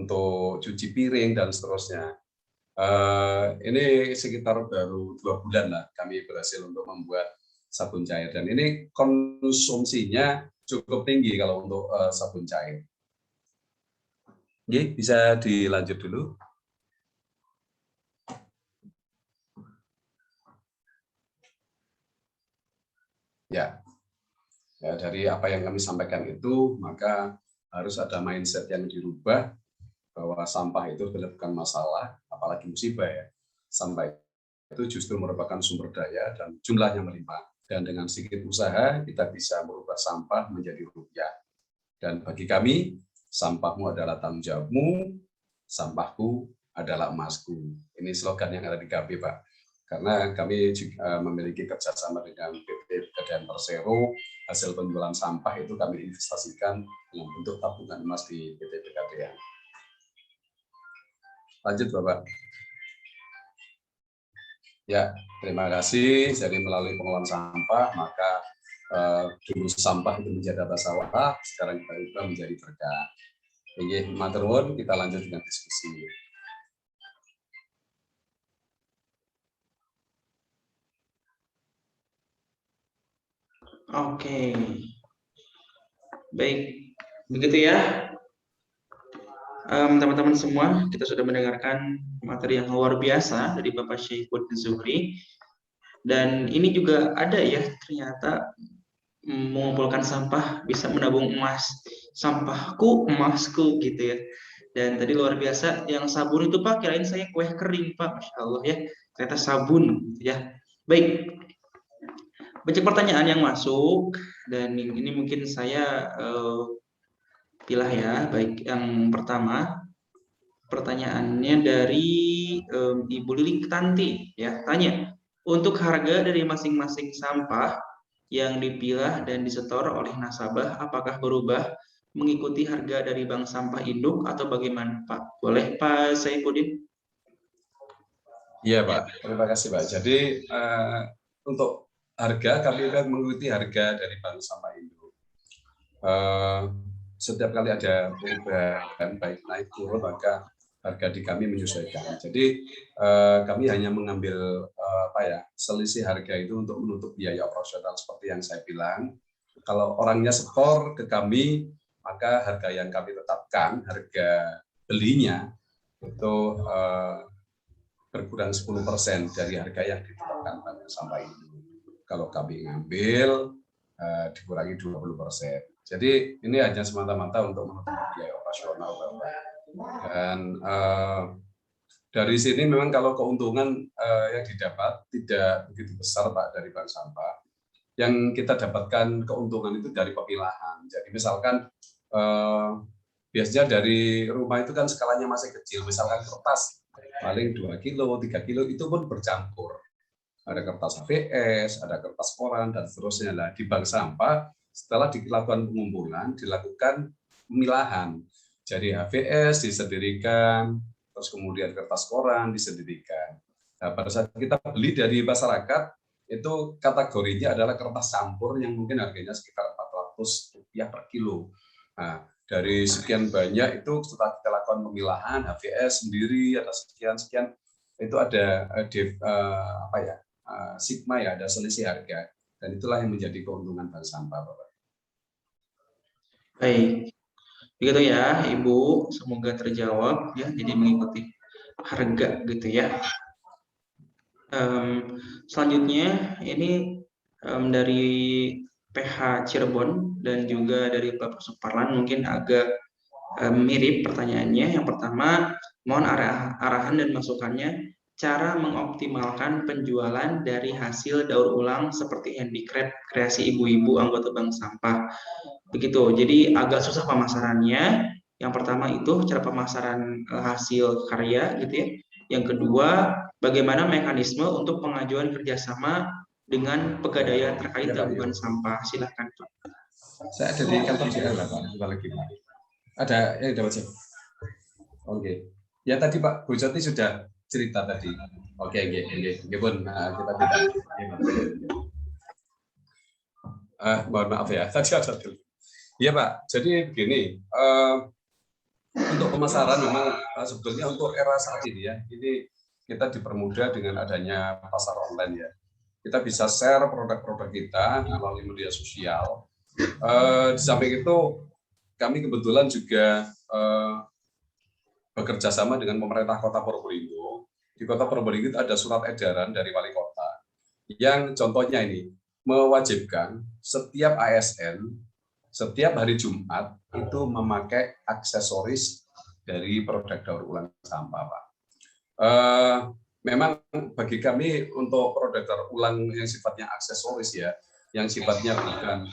untuk cuci piring, dan seterusnya. Ini sekitar baru 2 bulan lah kami berhasil untuk membuat sabun cair. Dan ini konsumsinya cukup tinggi kalau untuk sabun cair. Oke, bisa dilanjut dulu. Ya, dari apa yang kami sampaikan itu, maka harus ada mindset yang dirubah bahwa sampah itu bukan masalah, apalagi musibah ya. Sampah itu justru merupakan sumber daya dan jumlahnya melimpah. Dan dengan sedikit usaha kita bisa merubah sampah menjadi rupiah. Dan bagi kami, sampahmu adalah tanggung jawabmu, sampahku adalah emasku. Ini slogan yang ada di KB, Pak. Karena kami juga memiliki kerjasama dengan PT Pegadaian Persero, hasil penjualan sampah itu kami investasikan dalam bentuk tabungan emas di PT Pegadaian. Lanjut, Bapak. Ya, terima kasih. Jadi melalui pengelolaan sampah, maka dulu sampah itu menjadi tata sawah, sekarang kita ubah menjadi berkah. Oke, matur nuwun, kita lanjut dengan diskusi. Oke, baik, begitu ya. Teman-teman semua, kita sudah mendengarkan materi yang luar biasa dari Bapak Syaifuddin Zuhri. Dan ini juga ada ya, ternyata mengumpulkan sampah bisa menabung emas. Sampahku, emasku gitu ya. Dan tadi luar biasa, yang sabun itu Pak, kirain saya kue kering Pak, Masya Allah ya. Ternyata sabun gitu ya. Baik, banyak pertanyaan yang masuk, dan ini mungkin saya pilah ya. Baik, yang pertama pertanyaannya dari Ibu Lilik Tanti ya, tanya untuk harga dari masing-masing sampah yang dipilah dan disetor oleh nasabah apakah berubah mengikuti harga dari bank sampah induk atau bagaimana Pak? Boleh Pak Saifuddin? Iya Pak, terima kasih Pak. Jadi untuk harga kami akan mengikuti harga dari bank sampah induk. Setiap kali ada perubahan baik naik turun maka harga di kami menyesuaikan. Jadi kami hanya mengambil selisih harga itu untuk menutup biaya operasional seperti yang saya bilang. Kalau orangnya setor ke kami, maka harga yang kami tetapkan, harga belinya itu berkurang 10% dari harga yang ditetapkan bank sampah itu. Kalau kami ngambil dikurangi 20%. Jadi ini hanya semata-mata untuk menutup biaya operasional, Bapak. Dan dari sini memang kalau keuntungan yang didapat tidak begitu besar Pak dari bank sampah. Yang kita dapatkan keuntungan itu dari pemilahan. Jadi misalkan biasanya dari rumah itu kan skalanya masih kecil, misalkan kertas paling 2 kilo, 3 kilo itu pun bercampur. Ada kertas HVS, ada kertas koran, dan seterusnya. Nah, di bank sampah, setelah dilakukan pengumpulan, dilakukan pemilahan. Jadi HVS disendirikan, terus kemudian kertas koran disendirikan. Nah, pada saat kita beli dari masyarakat, itu kategorinya adalah kertas campur yang mungkin harganya sekitar Rp400 per kilo. Nah, dari sekian banyak itu setelah kita lakukan pemilahan, HVS sendiri ada sekian-sekian, itu ada sigma ya, ada selisih harga. Dan itulah yang menjadi keuntungan bank sampah, Bapak. Baik, begitu ya Ibu, semoga terjawab ya, jadi mengikuti harga gitu ya. Selanjutnya ini dari PH Cirebon dan juga dari Bapak Suparlan mungkin agak mirip pertanyaannya. Yang pertama, mohon arahan dan masukannya cara mengoptimalkan penjualan dari hasil daur ulang seperti handicraft kreasi ibu-ibu anggota bank sampah. Begitu. Jadi agak susah pemasarannya. Yang pertama itu cara pemasaran hasil karya gitu ya. Yang kedua, bagaimana mekanisme untuk pengajuan kerjasama dengan pegadaian terkait tabungan sampah. Silakan Pak. Saya ada di kantor JR lah Pak, kita lagi Pak. Ada yang dapat siapa? Oke. Ya tadi Pak Bu Jati sudah cerita tadi. Oke, pun kita tidak. Mohon maaf ya, tadi ada dulu. Iya Pak, jadi begini, untuk pemasaran memang sebetulnya untuk era saat ini ya, ini kita dipermudah dengan adanya pasar online ya. Kita bisa share produk-produk kita melalui media sosial. Di samping itu, kami kebetulan juga bekerja sama dengan pemerintah Kota Probolinggo. Di Kota Probolinggo ada surat edaran dari Wali Kota yang contohnya ini mewajibkan setiap ASN setiap hari Jumat itu memakai aksesoris dari produk daur ulang sampah, Pak. Memang bagi kami untuk produk daur ulang yang sifatnya aksesoris ya, yang sifatnya bukan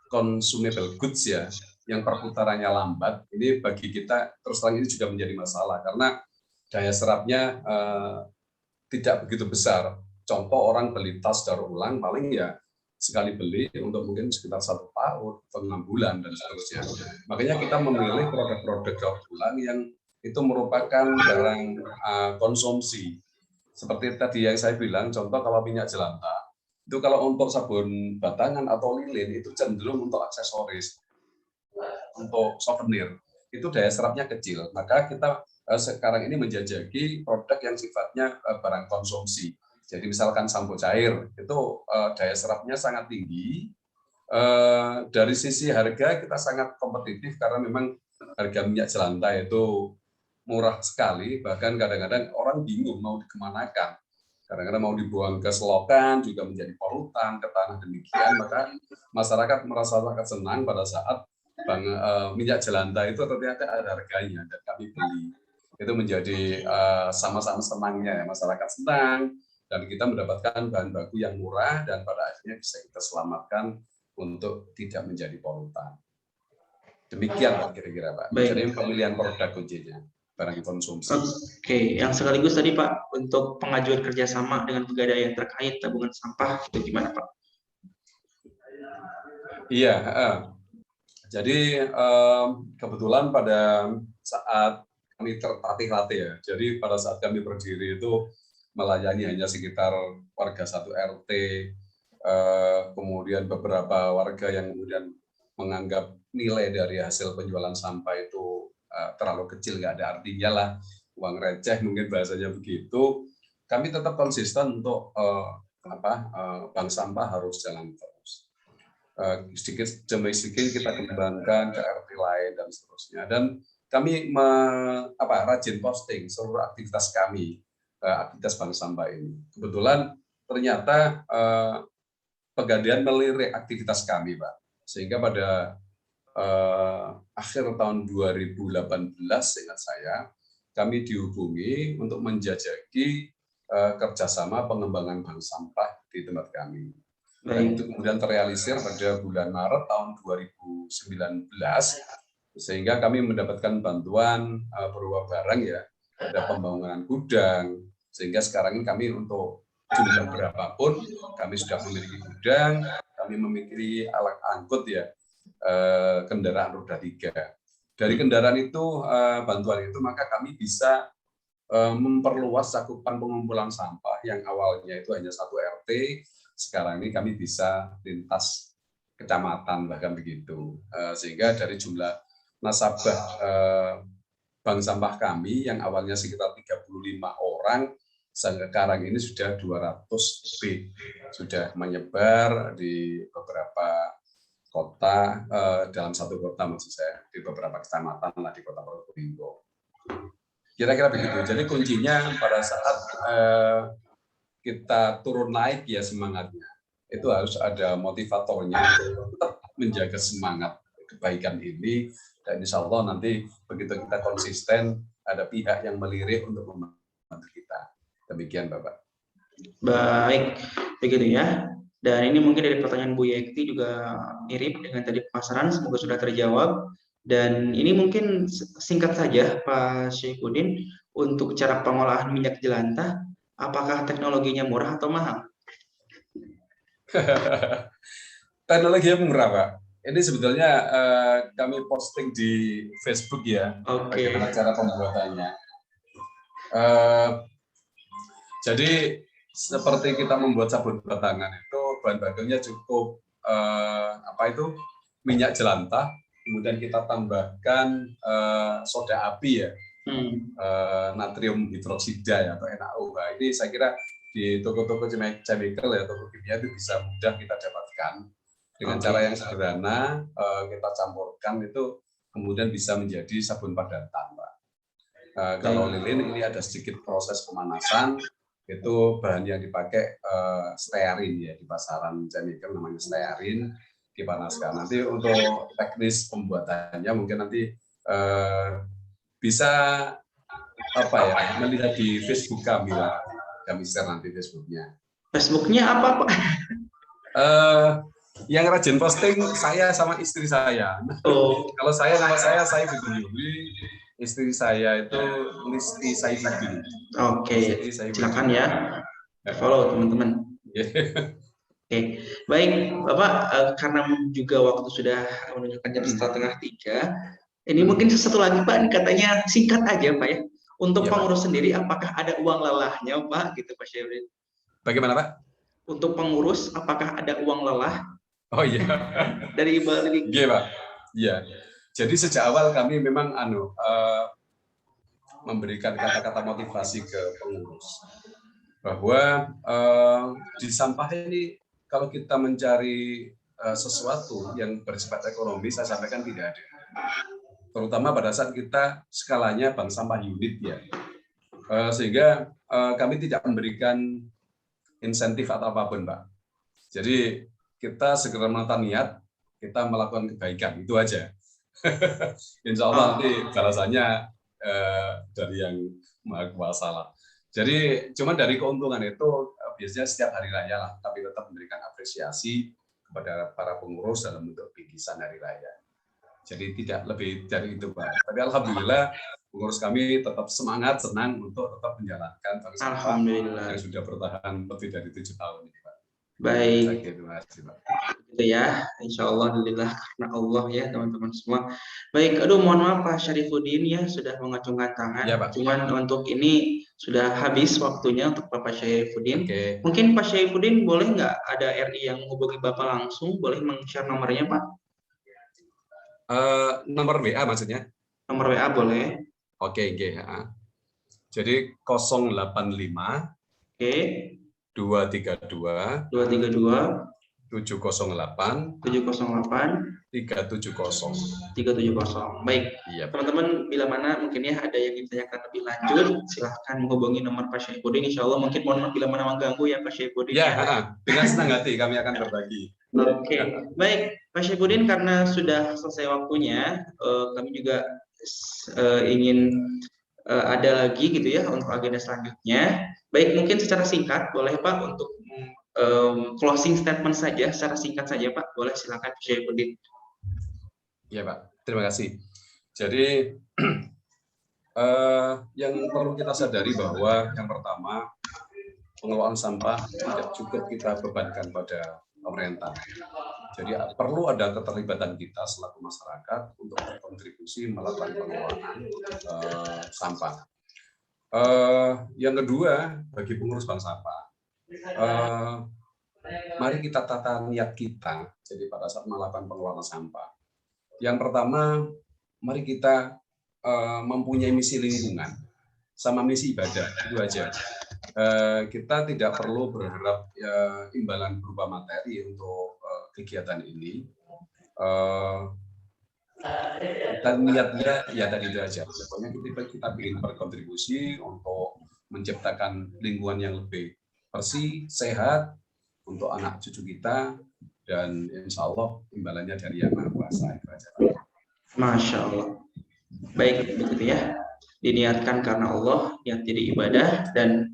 consumable goods ya, yang perputarannya lambat, ini bagi kita terus terang ini juga menjadi masalah karena daya serapnya tidak begitu besar. Contoh orang beli tas daur ulang paling ya sekali beli untuk mungkin sekitar 1 tahun atau 6 bulan dan seterusnya. Makanya kita memilih produk-produk daur ulang yang itu merupakan barang konsumsi. Seperti tadi yang saya bilang, contoh kalau minyak jelantah, itu kalau untuk sabun batangan atau lilin itu cenderung untuk aksesoris, untuk souvenir. Itu daya serapnya kecil. Maka kita sekarang ini menjajaki produk yang sifatnya barang konsumsi. Jadi misalkan sampo cair, itu daya serapnya sangat tinggi. Dari sisi harga kita sangat kompetitif karena memang harga minyak jelantah itu murah sekali, bahkan kadang-kadang orang bingung mau dikemanakan. Kadang-kadang mau dibuang ke selokan, juga menjadi polutan, ke tanah demikian, maka masyarakat merasa sangat senang pada saat minyak jelantah itu ternyata ada harganya, dan kami beli. Itu menjadi sama-sama senangnya, masyarakat senang, dan kita mendapatkan bahan baku yang murah, dan pada akhirnya bisa kita selamatkan untuk tidak menjadi polutan. Demikian Pak kira-kira Pak. Baik. Jadi pemilihan produk kuncinya. Barang konsumsi. Oke, yang sekaligus tadi Pak, untuk pengajuan kerjasama dengan pegadaian terkait tabungan sampah, itu gimana Pak? Iya, jadi kebetulan pada saat kami tertatih-latih ya, jadi pada saat kami berdiri itu melayani hanya sekitar warga 1 RT, kemudian beberapa warga yang kemudian menganggap nilai dari hasil penjualan sampah itu terlalu kecil, nggak ada artinya lah, uang receh mungkin bahasanya begitu. Kami tetap konsisten untuk bank sampah harus jalan terus. Sedikit demi sedikit kita kembangkan ke RT lain dan seterusnya. Dan kami rajin posting seluruh aktivitas kami, aktivitas bank sampah ini. Kebetulan ternyata Pegadaian melirik aktivitas kami, Pak. Sehingga pada akhir tahun 2018, seingat saya, kami dihubungi untuk menjajaki kerjasama pengembangan bank sampah di tempat kami. Dan itu kemudian terrealisir pada bulan Maret tahun 2019, sehingga kami mendapatkan bantuan berupa barang ya, ada pembangunan gudang, sehingga sekarang ini kami untuk jumlah berapapun, kami sudah memiliki gudang, kami memiliki alat angkut ya, kendaraan roda 3. Dari kendaraan itu, bantuan itu, maka kami bisa memperluas cakupan pengumpulan sampah yang awalnya itu hanya 1 RT, sekarang ini kami bisa lintas kecamatan bahkan begitu, sehingga dari jumlah nasabah bank sampah kami yang awalnya sekitar 35 orang, sekarang ini sudah 200 lebih, sudah menyebar di beberapa kota, dalam satu kota maksud saya, di beberapa kecamatan lah di Kota Probolinggo. Kira-kira begitu. Jadi kuncinya pada saat kita turun naik ya semangatnya, itu harus ada motivatornya untuk tetap menjaga semangat kebaikan ini, dan insya Allah nanti begitu kita konsisten, ada pihak yang melirik untuk membantu kita. Demikian Bapak. Baik, begitu ya. Dan ini mungkin dari pertanyaan Bu Yekti juga mirip dengan tadi pemasaran, semoga sudah terjawab. Dan ini mungkin singkat saja Pak Syaikuddin, untuk cara pengolahan minyak jelantah, apakah teknologinya murah atau mahal? Teknologinya murah Pak. Ini sebetulnya kami posting di Facebook ya, bagaimana cara pembuatannya. Jadi seperti kita membuat sabun batangan itu bahan bakunya cukup minyak jelantah, kemudian kita tambahkan soda api ya, natrium hidroksida ya, atau NaO. Nah, ini saya kira di toko-toko chemical ya, toko kimia itu bisa mudah kita dapatkan dengan cara yang sederhana. Kita campurkan itu kemudian bisa menjadi sabun padatan, Pak. Kalau lilin ini ada sedikit proses pemanasan. Itu bahan yang dipakai stearin ya, di pasaran chemical namanya stearin, dipanaskan. Nanti untuk teknis pembuatannya mungkin nanti bisa melihat di Facebook kami lah, kami share nanti Facebooknya. Facebooknya apa Pak? Yang rajin posting saya sama istri saya. Oh, Kalau nama saya Saifuddin Yuri, istri saya itu Listi Saifuddin. oke. Listi Saifuddin. Silakan ya, follow teman-teman. Oke, baik Bapak, karena juga waktu sudah menunjukkan jam 2:30, ini mungkin satu lagi Pak, ini katanya singkat aja Pak ya. Untuk Iya, pengurus sendiri, apakah ada uang lelahnya Pak, gitu Pak Syafrin? Bagaimana Pak? Untuk pengurus, apakah ada uang lelah Oh iya. dari balik? Iya Pak. Iya. Jadi sejak awal kami memang memberikan kata-kata motivasi ke pengurus bahwa di sampah ini kalau kita mencari sesuatu yang bersifat ekonomi, saya sampaikan tidak ada. Terutama pada saat kita skalanya bank sampah unit ya. Sehingga kami tidak memberikan insentif atau apapun, Pak. Jadi kita segera menata niat, kita melakukan kebaikan, itu aja. Insya Allah nanti balasannya dari yang Maha Kuasa lah. Jadi cuma dari keuntungan itu biasanya setiap hari raya lah, tapi tetap memberikan apresiasi kepada para pengurus dalam bentuk bingkisan hari raya. Jadi tidak lebih dari itu, Pak. Tapi alhamdulillah pengurus kami tetap semangat, senang untuk tetap menjalankan bank sampah yang sudah bertahan lebih dari 7 tahun ini, Pak. Baik. Terima kasih, Pak. Gitu ya, insya Allah, alhamdulillah karena Allah ya teman-teman semua. Baik, aduh mohon maaf Pak Syarifuddin ya sudah mengacungkan tangan. Ya, Pak. Cuman untuk ini sudah habis waktunya untuk Bapak Syarifuddin. Oke. Mungkin Pak Syarifuddin boleh nggak ada RI yang menghubungi Bapak langsung, boleh meng-share nomornya Pak? Nomor WA maksudnya? Nomor WA boleh. Oke, jadi 085 Oke. 232 232 708 708 370. Baik, iya, teman-teman, bila mana mungkin ya ada yang ditanyakan lebih lanjut, silahkan menghubungi nomor Pak Syaifuddin. Insya Allah mungkin mohon maaf bila mana mengganggu ya Pak Syaifuddin. Ya, dengan senang hati kami akan berbagi. Oke, baik Pak Syaifuddin, karena sudah selesai waktunya, kami juga ingin ada lagi gitu ya untuk agenda selanjutnya. Baik, mungkin secara singkat boleh Pak untuk closing statement saja, secara singkat saja Pak, boleh silakan Pak Syaifuddin. Iya Pak, terima kasih. Jadi yang perlu kita sadari bahwa yang pertama, pengelolaan sampah tidak cukup kita bebankan pada pemerintah. Jadi perlu ada keterlibatan kita selaku masyarakat untuk berkontribusi melakukan pengelolaan sampah. Yang kedua, bagi pengurus bank sampah, mari kita tata niat kita. Jadi pada saat melakukan pengelolaan sampah, yang pertama, mari kita mempunyai misi lingkungan sama misi ibadah, itu aja. Kita tidak perlu berharap imbalan berupa materi untuk kegiatan ini. Dan niatnya ya tadi itu aja. Pokoknya kita ingin berkontribusi untuk menciptakan lingkungan yang lebih bersih, sehat untuk anak cucu kita, dan insya Allah imbalannya dari Yang Maha Kuasa. Masya Allah. Baik, begitu ya. Diniatkan karena Allah, niat jadi ibadah, dan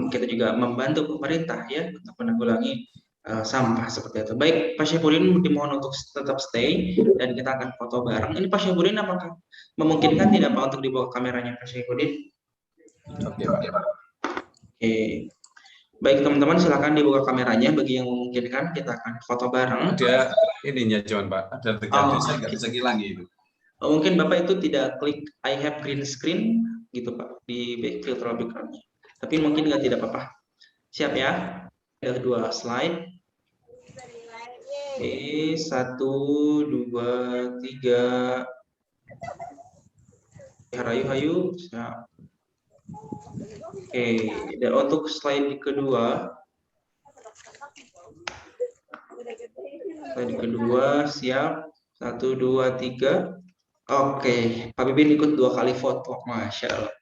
kita juga membantu pemerintah ya untuk menanggulangi sampah seperti itu. Baik, Pak Syaifuddin dimohon untuk tetap stay dan kita akan foto bareng. Ini Pak Syaifuddin apakah memungkinkan tidak Pak untuk dibawa kameranya Pak Syaifuddin? Oke, Pak. Oke. Baik teman-teman, silakan dibuka kameranya bagi yang memungkinkan, kita akan foto bareng. Ada ininya cuman Pak, ada tergantung saya nggak bisa ngilangi itu. Mungkin Bapak itu tidak klik I have green screen gitu Pak di filter background-nya. Tapi mungkin tidak apa-apa. Siap ya? Ada 2 slide. Oke, 1, 2, 3. Hayu. Siap. Oke, dan untuk slide kedua. Slide kedua siap. 1, 2, 3. Oke, Pak Bibin ikut 2 kali foto. Masya Allah.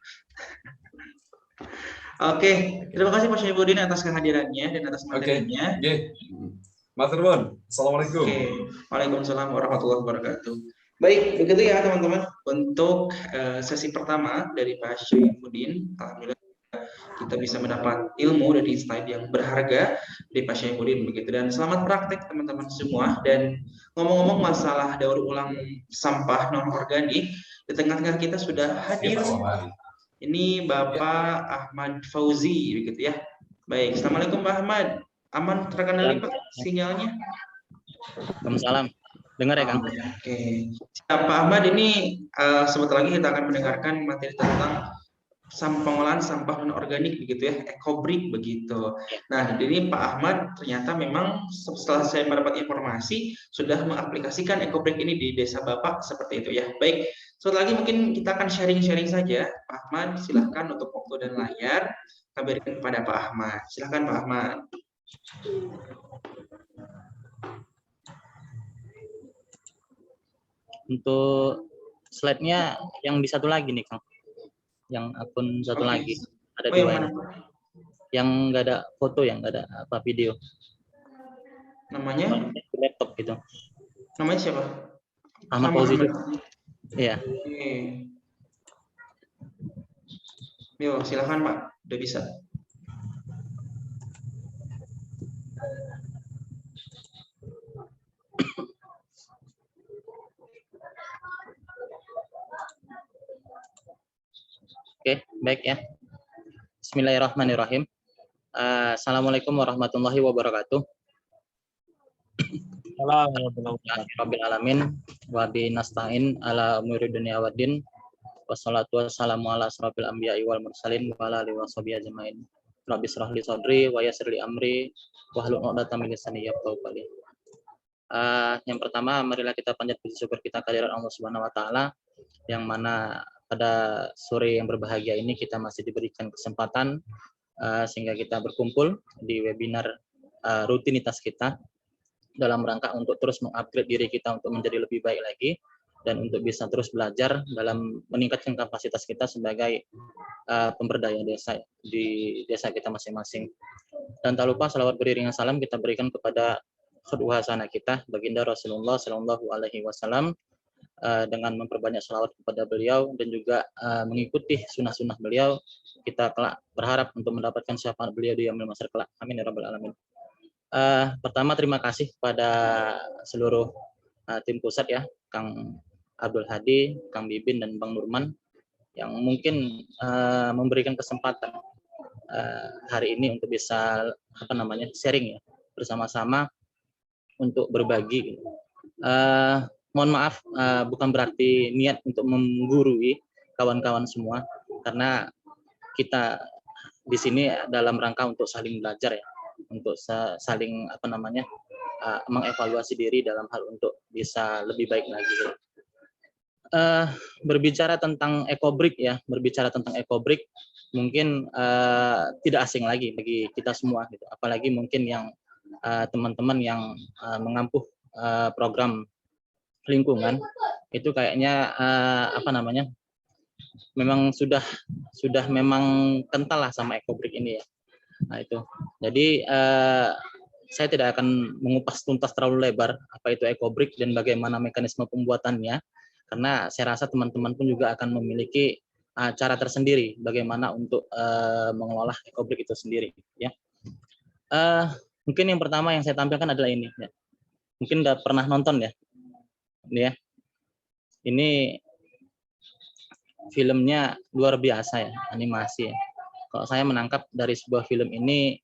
Oke, terima kasih Pak Syaifuddin atas kehadirannya dan atas materinya. Oke. Matur nuwun. Assalamualaikum. Oke, waalaikumsalam warahmatullahi wabarakatuh. Baik, begitu ya teman-teman untuk sesi pertama dari Pak Syaifuddin. Alhamdulillah kita bisa mendapat ilmu dan insight yang berharga dari Pak Syaifuddin begitu. Dan selamat praktek teman-teman semua. Dan ngomong-ngomong masalah daur ulang sampah non organik, di tengah-tengah kita sudah hadir ini Bapak Ahmad Fauzi begitu ya. Baik, Assalamualaikum Pak Ahmad. Aman terkendali Pak sinyalnya? Waalaikumsalam. Dengar ya Kang? Oke. Siap, Pak Ahmad, ini sebentar lagi kita akan mendengarkan materi tentang pengolahan sampah non organik begitu ya, ekobrik begitu. Nah, ini Pak Ahmad ternyata memang setelah saya mendapat informasi sudah mengaplikasikan ekobrik ini di desa Bapak seperti itu ya. Baik, sebentar lagi mungkin kita akan sharing-sharing saja. Pak Ahmad, silahkan untuk waktu dan layar kita berikan kepada Pak Ahmad. Silahkan Pak Ahmad. Untuk slide-nya yang di satu lagi nih Kang. Yang akun satu lagi. Ada dua yang mana? Yang nggak ada foto, yang nggak ada apa video. Namanya? Laptop gitu. Namanya siapa? Ahmad Fauzi. Iya. Oke. Yuk, silakan Pak. Udah bisa. Oke, baik ya. Bismillahirrahmanirrahim. Assalamualaikum warahmatullahi wabarakatuh. Rabbil alamin wa bi nasta'in ala umuri dunya waddin. Wassalatu wassalamu ala asrofil anbiya'i wal mursalin wa ala alihi washabihi ajmain. Rabbi shrah li sadri wa yassir li amri wahlul 'uqdatam min lisani yafqahu qawli. Yang pertama, marilah kita panjat puji syukur kita kehadirat Allah Subhanahu wa taala, yang mana pada sore yang berbahagia ini kita masih diberikan kesempatan sehingga kita berkumpul di webinar rutinitas kita dalam rangka untuk terus mengupgrade diri kita untuk menjadi lebih baik lagi dan untuk bisa terus belajar dalam meningkatkan kapasitas kita sebagai pemberdaya desa di desa kita masing-masing. Dan tak lupa salawat beriringan salam kita berikan kepada qudwah hasanah kita baginda Rasulullah Shallallahu Alaihi Wasallam, dengan memperbanyak salawat kepada beliau dan juga mengikuti sunnah-sunnah beliau, kita kelak berharap untuk mendapatkan syafaat beliau di yaumil mahsyar kelak. Amin ya rabbal alamin. Pertama, terima kasih pada seluruh tim pusat ya, Kang Abdul Hadi, Kang Bibin dan Bang Nurman yang mungkin memberikan kesempatan hari ini untuk bisa sharing ya bersama-sama untuk berbagi. Mohon maaf, bukan berarti niat untuk menggurui kawan-kawan semua, karena kita di sini dalam rangka untuk saling belajar ya, untuk saling mengevaluasi diri dalam hal untuk bisa lebih baik lagi. Berbicara tentang ekobrik ya, mungkin tidak asing lagi bagi kita semua gitu, apalagi mungkin yang teman-teman yang mengampuh program lingkungan itu kayaknya memang sudah memang kental lah sama ekobrik ini ya. Nah itu, jadi saya tidak akan mengupas tuntas terlalu lebar apa itu ekobrik dan bagaimana mekanisme pembuatannya, karena saya rasa teman-teman pun juga akan memiliki cara tersendiri bagaimana untuk mengelola ekobrik itu sendiri ya. Mungkin yang pertama yang saya tampilkan adalah ini ya. Mungkin udah pernah nonton ya. Ini ya. Ini filmnya luar biasa ya, animasi ya. Kalau saya menangkap dari sebuah film ini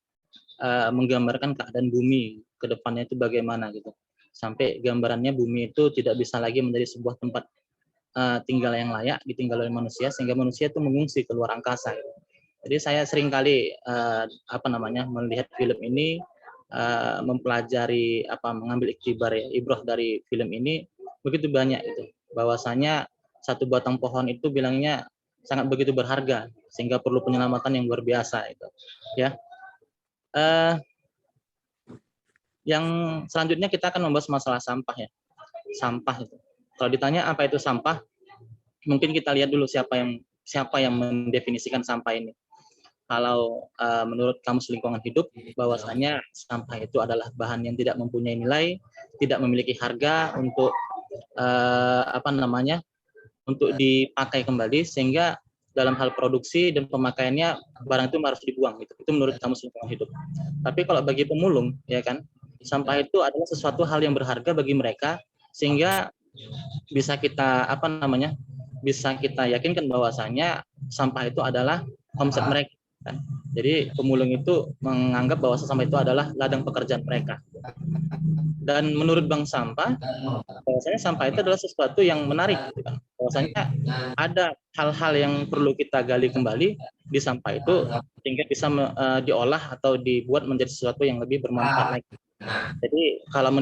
menggambarkan keadaan bumi ke depannya itu bagaimana gitu. Sampai gambarannya bumi itu tidak bisa lagi menjadi sebuah tempat tinggal yang layak ditinggal oleh manusia, sehingga manusia itu mengungsi ke luar angkasa. Gitu. Jadi saya seringkali melihat film ini, mempelajari mengambil iktibar ya, ibrah dari film ini begitu banyak itu. Bahwasanya satu batang pohon itu bilangnya sangat begitu berharga sehingga perlu penyelamatan yang luar biasa itu ya. Yang selanjutnya kita akan membahas masalah sampah ya. Sampah itu, kalau ditanya apa itu sampah, mungkin kita lihat dulu siapa yang mendefinisikan sampah ini. Kalau menurut Kamus Lingkungan Hidup, bahwasanya sampah itu adalah bahan yang tidak mempunyai nilai, tidak memiliki harga untuk untuk dipakai kembali, sehingga dalam hal produksi dan pemakaiannya barang itu harus dibuang gitu. Itu menurut Kamus Lingkungan Hidup. Tapi kalau bagi pemulung ya kan, sampah itu adalah sesuatu hal yang berharga bagi mereka sehingga bisa kita bisa kita yakinkan bahwasanya sampah itu adalah omset mereka kan. Jadi pemulung itu menganggap bahwa sampah itu adalah ladang pekerjaan mereka. Dan menurut Bank Sampah, bahwasanya sampah itu adalah sesuatu yang menarik gitu kan. Bahwasanya ada hal-hal yang perlu kita gali kembali di sampah itu sehingga bisa diolah atau dibuat menjadi sesuatu yang lebih bermanfaat lagi. Jadi kalau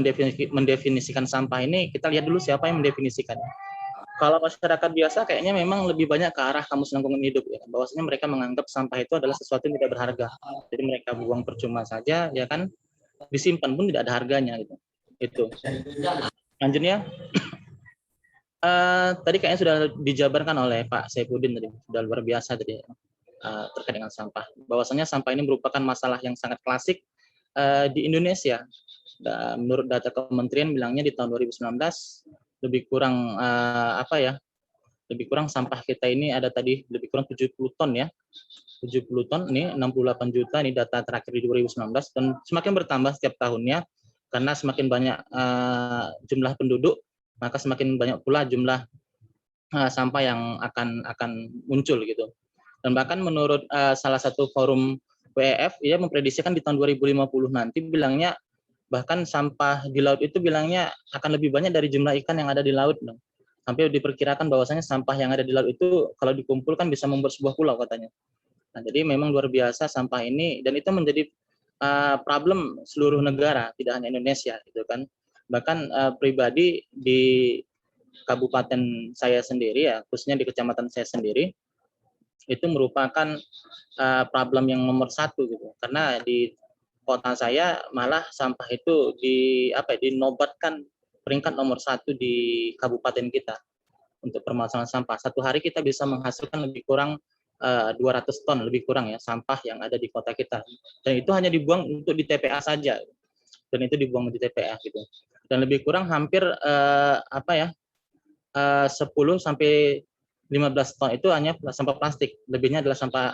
mendefinisikan sampah ini, kita lihat dulu siapa yang mendefinisikannya. Kalau masyarakat biasa kayaknya memang lebih banyak ke arah Kamus Lingkungan Hidup ya. Bahwasanya mereka menganggap sampah itu adalah sesuatu yang tidak berharga. Jadi mereka buang percuma saja ya kan, disimpan pun tidak ada harganya gitu. Itu. Lanjutnya tadi kayaknya sudah dijabarkan oleh Pak Saifuddin tadi, sudah luar biasa tadi terkait dengan sampah. Bahwasanya sampah ini merupakan masalah yang sangat klasik di Indonesia. Menurut data Kementerian bilangnya di tahun 2019 lebih kurang lebih kurang sampah kita ini ada tadi lebih kurang 70 ton ya. 70 ton ini 68 juta ini data terakhir di 2019 dan semakin bertambah setiap tahunnya karena semakin banyak jumlah penduduk maka semakin banyak pula jumlah sampah yang akan muncul gitu. Dan bahkan menurut salah satu forum WEF ia memprediksikan di tahun 2050 nanti bilangnya bahkan sampah di laut itu bilangnya akan lebih banyak dari jumlah ikan yang ada di laut. Sampai diperkirakan bahwasanya sampah yang ada di laut itu kalau dikumpulkan bisa membuat sebuah pulau katanya. Nah, jadi memang luar biasa sampah ini dan itu menjadi problem seluruh negara, tidak hanya Indonesia gitu kan. Bahkan pribadi di kabupaten saya sendiri ya, khususnya di kecamatan saya sendiri itu merupakan problem yang nomor satu gitu. Karena di kota saya malah sampah itu dinobatkan peringkat nomor satu di kabupaten kita untuk permasalahan sampah. Satu hari kita bisa menghasilkan lebih kurang 200 ton lebih kurang ya sampah yang ada di kota kita. Dan itu hanya dibuang untuk di TPA saja. Dan itu dibuang di TPA gitu. Dan lebih kurang hampir 10 sampai 15 ton itu hanya sampah plastik. Lebihnya adalah sampah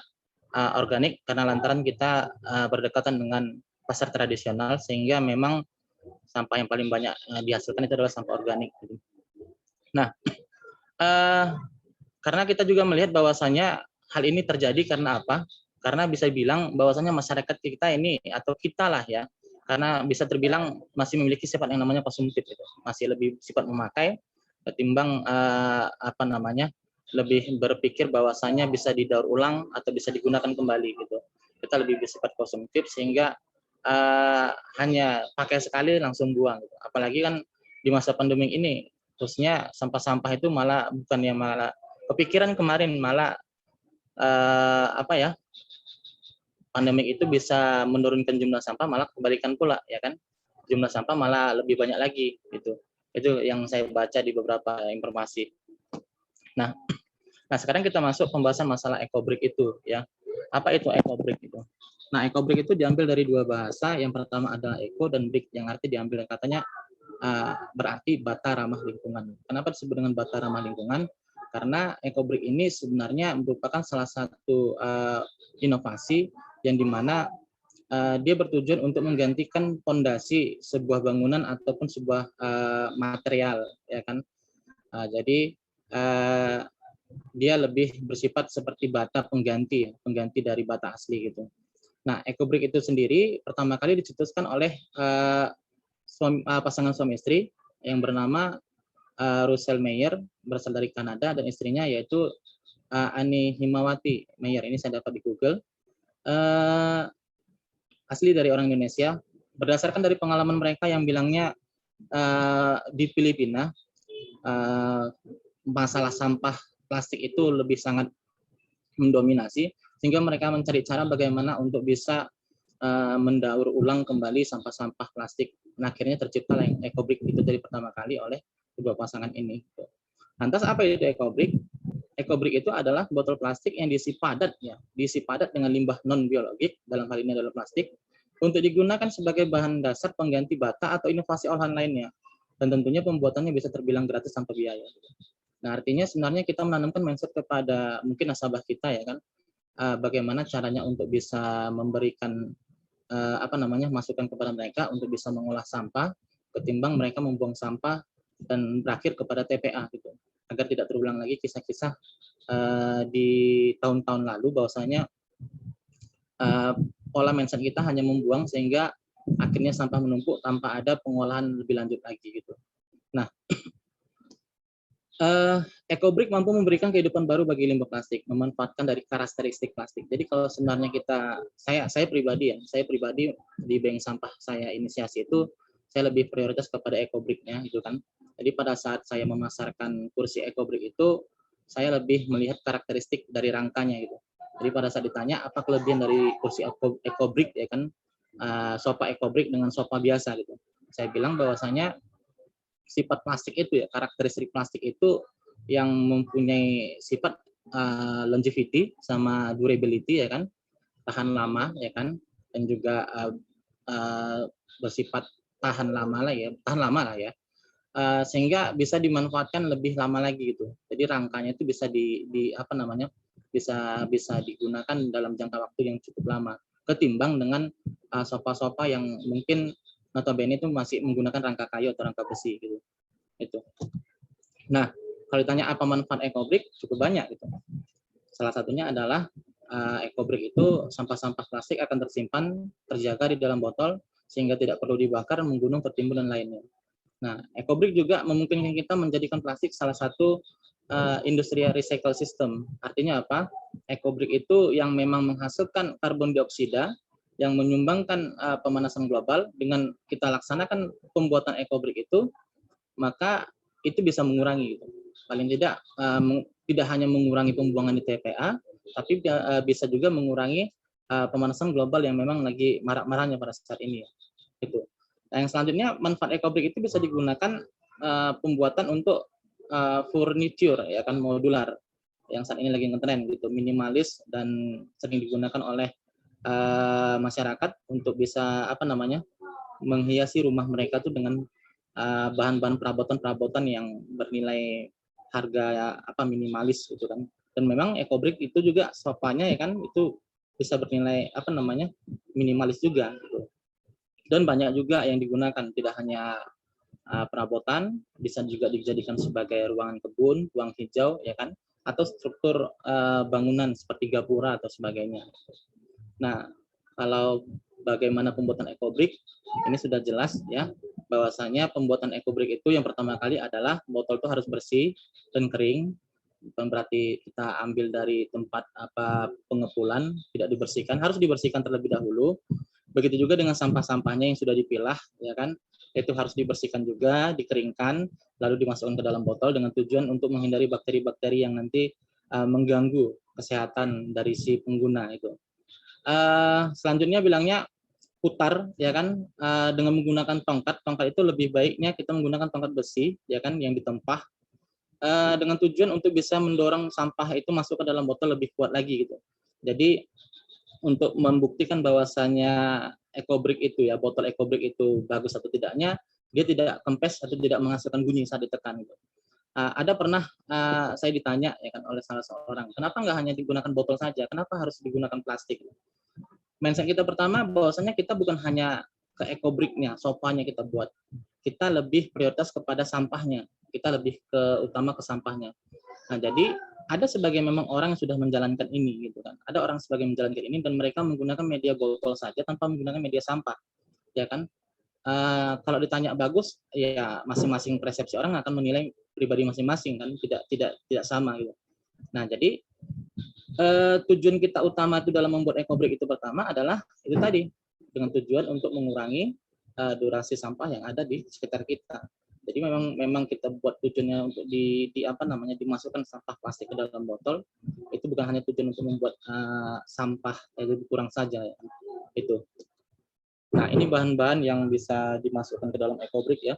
organik karena lantaran kita berdekatan dengan pasar tradisional sehingga memang sampah yang paling banyak dihasilkan itu adalah sampah organik. Nah, karena kita juga melihat bahwasanya hal ini terjadi karena apa? Karena bisa bilang bahwasanya masyarakat kita ini atau kita lah ya, karena bisa terbilang masih memiliki sifat yang namanya konsumtif, gitu. Masih lebih sifat memakai ketimbang lebih berpikir bahwasanya bisa didaur ulang atau bisa digunakan kembali gitu. Kita lebih bersifat konsumtif sehingga hanya pakai sekali langsung buang. Gitu. Apalagi kan di masa pandemi ini, khususnya sampah-sampah itu malah bukannya malah kepikiran kemarin malah pandemi itu bisa menurunkan jumlah sampah malah kebalikan pula ya kan, jumlah sampah malah lebih banyak lagi gitu. Itu yang saya baca di beberapa informasi. Nah sekarang kita masuk pembahasan masalah ekobrik itu ya. Apa itu ekobrik itu? Nah, ekobrik itu diambil dari dua bahasa. Yang pertama adalah eko dan brik yang arti diambil dari katanya berarti bata ramah lingkungan. Kenapa disebut dengan bata ramah lingkungan? Karena ekobrik ini sebenarnya merupakan salah satu inovasi yang dimana dia bertujuan untuk menggantikan fondasi sebuah bangunan ataupun sebuah material, ya kan? Jadi dia lebih bersifat seperti bata pengganti dari bata asli gitu. Nah, ekobrik itu sendiri pertama kali dicetuskan oleh pasangan suami istri yang bernama Russell Meyer, berasal dari Kanada, dan istrinya yaitu Ani Himawati Meyer. Ini saya dapat di Google. Asli dari orang Indonesia. Berdasarkan dari pengalaman mereka yang bilangnya di Filipina masalah sampah plastik itu lebih sangat mendominasi, sehingga mereka mencari cara bagaimana untuk bisa mendaur ulang kembali sampah-sampah plastik. Nah, akhirnya tercipta ekobrik itu dari pertama kali oleh kedua pasangan ini. Lantas apa itu ekobrik? Ekobrik itu adalah botol plastik yang diisi padat dengan limbah non biologik, dalam hal ini adalah plastik, untuk digunakan sebagai bahan dasar pengganti bata atau inovasi olahan lainnya. Dan tentunya pembuatannya bisa terbilang gratis tanpa biaya. Nah, artinya sebenarnya kita menanamkan mindset kepada mungkin nasabah kita ya kan, bagaimana caranya untuk bisa memberikan masukan kepada mereka untuk bisa mengolah sampah ketimbang mereka membuang sampah dan berakhir kepada TPA gitu, agar tidak terulang lagi kisah-kisah di tahun-tahun lalu bahwasanya pola mindset kita hanya membuang sehingga akhirnya sampah menumpuk tanpa ada pengolahan lebih lanjut lagi gitu. Nah, EcoBrick mampu memberikan kehidupan baru bagi limbah plastik, memanfaatkan dari karakteristik plastik. Jadi kalau sebenarnya saya pribadi di bank sampah saya inisiasi itu, saya lebih prioritas kepada EcoBrick-nya gitu kan. Jadi pada saat saya memasarkan kursi EcoBrick itu, saya lebih melihat karakteristik dari rangkanya gitu. Jadi pada saat ditanya apa kelebihan dari kursi EcoBrick ya kan, sofa EcoBrick dengan sofa biasa gitu. Saya bilang bahwasanya sifat plastik itu ya, karakteristik plastik itu yang mempunyai sifat longevity sama durability ya kan, tahan lama ya kan, dan juga bersifat tahan lama lah ya, sehingga bisa dimanfaatkan lebih lama lagi gitu. Jadi rangkanya itu bisa bisa digunakan dalam jangka waktu yang cukup lama ketimbang dengan sofa-sofa yang mungkin notabene itu masih menggunakan rangka kayu atau rangka besi gitu. Itu. Nah, kalau ditanya apa manfaat EcoBrick, cukup banyak gitu. Salah satunya adalah EcoBrick itu sampah-sampah plastik akan tersimpan, terjaga di dalam botol sehingga tidak perlu dibakar, menggunung, tertimbun dan lainnya. Nah, EcoBrick juga memungkinkan kita menjadikan plastik salah satu industrial recycle system. Artinya apa? EcoBrick itu yang memang menghasilkan karbon dioksida yang menyumbangkan pemanasan global. Dengan kita laksanakan pembuatan EcoBrick itu, maka itu bisa mengurangi gitu. Paling tidak tidak hanya mengurangi pembuangan di TPA, tapi bisa juga mengurangi pemanasan global yang memang lagi marak-maraknya pada saat ini. Itu. Nah, yang selanjutnya manfaat EcoBrick itu bisa digunakan pembuatan untuk furniture ya kan, modular yang saat ini lagi ngetren gitu, minimalis dan sering digunakan oleh masyarakat untuk bisa menghiasi rumah mereka tuh dengan bahan-bahan perabotan yang bernilai harga minimalis gitu kan. Dan memang EcoBrick itu juga sofanya ya kan, itu bisa bernilai minimalis juga gitu. Dan banyak juga yang digunakan, tidak hanya perabotan, bisa juga dijadikan sebagai ruangan kebun, ruang hijau ya kan, atau struktur bangunan seperti gapura atau sebagainya. Nah, kalau bagaimana pembuatan EcoBrick, ini sudah jelas ya, bahwasanya pembuatan EcoBrick itu yang pertama kali adalah botol itu harus bersih dan kering. Bukan berarti kita ambil dari tempat pengepulan, tidak dibersihkan, harus dibersihkan terlebih dahulu. Begitu juga dengan sampah-sampahnya yang sudah dipilah, ya kan, itu harus dibersihkan juga, dikeringkan, lalu dimasukkan ke dalam botol dengan tujuan untuk menghindari bakteri-bakteri yang nanti mengganggu kesehatan dari si pengguna itu. Selanjutnya bilangnya putar ya kan, dengan menggunakan tongkat itu lebih baiknya kita menggunakan tongkat besi ya kan, yang ditempah dengan tujuan untuk bisa mendorong sampah itu masuk ke dalam botol lebih kuat lagi gitu. Jadi untuk membuktikan bahwasanya EcoBrick itu ya, botol EcoBrick itu bagus atau tidaknya, dia tidak kempes atau tidak menghasilkan bunyi saat ditekan gitu. Ada pernah saya ditanya ya kan oleh salah seorang, kenapa nggak hanya digunakan botol saja, kenapa harus digunakan plastik? Mindset kita pertama bahwasanya kita bukan hanya ke EcoBrick-nya, sofanya kita buat, kita lebih prioritas kepada sampahnya, kita lebih utama ke sampahnya. Nah, jadi ada sebagian memang orang yang sudah menjalankan ini gitu kan, ada orang sebagian menjalankan ini dan mereka menggunakan media botol saja tanpa menggunakan media sampah, ya kan. Kalau ditanya bagus, ya masing-masing persepsi orang akan menilai pribadi masing-masing kan, tidak sama gitu. Nah, jadi tujuan kita utama itu dalam membuat EcoBrick itu pertama adalah itu tadi, dengan tujuan untuk mengurangi durasi sampah yang ada di sekitar kita. Jadi memang kita buat tujuannya untuk dimasukkan sampah plastik ke dalam botol, itu bukan hanya tujuan untuk membuat sampah lebih kurang saja ya. Itu. Nah, ini bahan-bahan yang bisa dimasukkan ke dalam EcoBrick ya.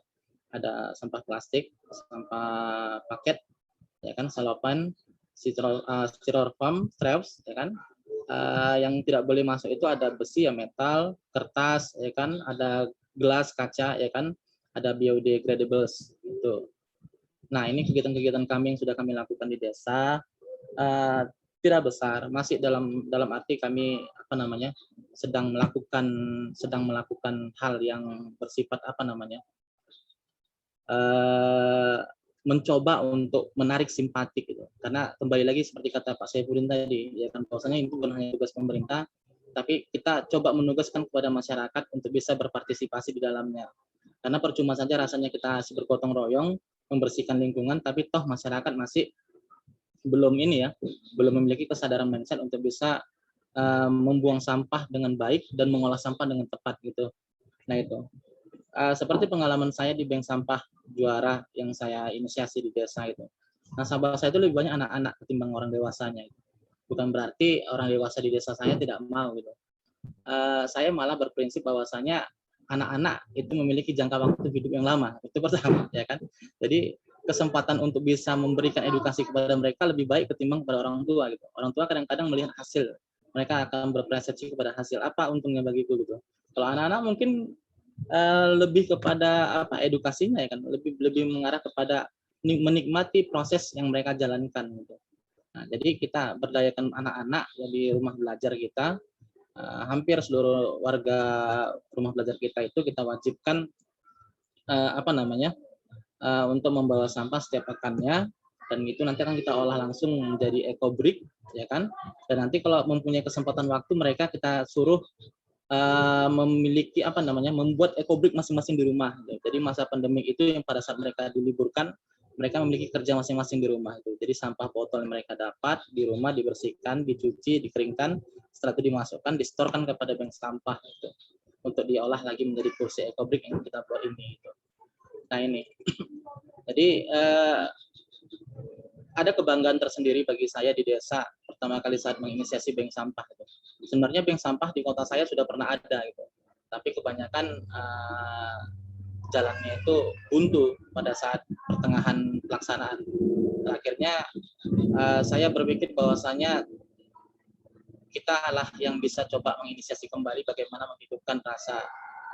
Ada sampah plastik, sampah paket ya kan, cellophane, styrofoam, straws ya kan. Yang tidak boleh masuk itu ada besi ya, metal, kertas ya kan, ada gelas, kaca ya kan, ada biodegradables itu. Nah, ini kegiatan-kegiatan kami yang sudah kami lakukan di desa, tidak besar, masih dalam arti kami sedang melakukan hal yang bersifat mencoba untuk menarik simpatik gitu. Karena kembali lagi seperti kata Pak Saifuddin tadi, ya kan, bahwasanya itu bukan hanya tugas pemerintah, tapi kita coba menugaskan kepada masyarakat untuk bisa berpartisipasi di dalamnya. Karena percuma saja rasanya kita bergotong royong membersihkan lingkungan, tapi toh masyarakat masih belum memiliki kesadaran mindset untuk bisa membuang sampah dengan baik dan mengolah sampah dengan tepat gitu. Nah itu. Seperti pengalaman saya di bank sampah juara yang saya inisiasi di desa itu. Nasabah saya itu lebih banyak anak-anak ketimbang orang dewasanya. Bukan berarti orang dewasa di desa saya tidak mau gitu. Saya malah berprinsip bahwasanya anak-anak itu memiliki jangka waktu hidup yang lama. Itu pertama, ya kan. Jadi kesempatan untuk bisa memberikan edukasi kepada mereka lebih baik ketimbang kepada orang tua gitu. Orang tua kadang-kadang melihat hasil. Mereka akan berpersepsi kepada hasil, apa untungnya bagiku gitu. Kalau anak-anak mungkin lebih kepada edukasinya, ya kan, lebih mengarah kepada menikmati proses yang mereka jalankan gitu. Nah, jadi kita berdayakan anak-anak di rumah belajar kita, hampir seluruh warga rumah belajar kita itu kita wajibkan untuk membawa sampah setiap pekannya, dan itu nanti akan kita olah langsung menjadi eco-brick, ya kan. Dan nanti kalau mempunyai kesempatan waktu, mereka kita suruh membuat eco-brick masing-masing di rumah. Jadi masa pandemik itu yang pada saat mereka diliburkan, mereka memiliki kerja masing-masing di rumah. Jadi sampah botol yang mereka dapat di rumah dibersihkan, dicuci, dikeringkan, setelah itu dimasukkan, distorkan kepada bank sampah untuk diolah lagi menjadi kursi eco-brick yang kita buat ini. Nah ini, jadi ada kebanggaan tersendiri bagi saya di desa pertama kali saat menginisiasi bank sampah. Sebenarnya bank sampah di kota saya sudah pernah ada gitu, tapi kebanyakan jalannya itu buntu pada saat pertengahan pelaksanaan. Akhirnya saya berpikir bahwasanya kita lah yang bisa coba menginisiasi kembali bagaimana menghidupkan rasa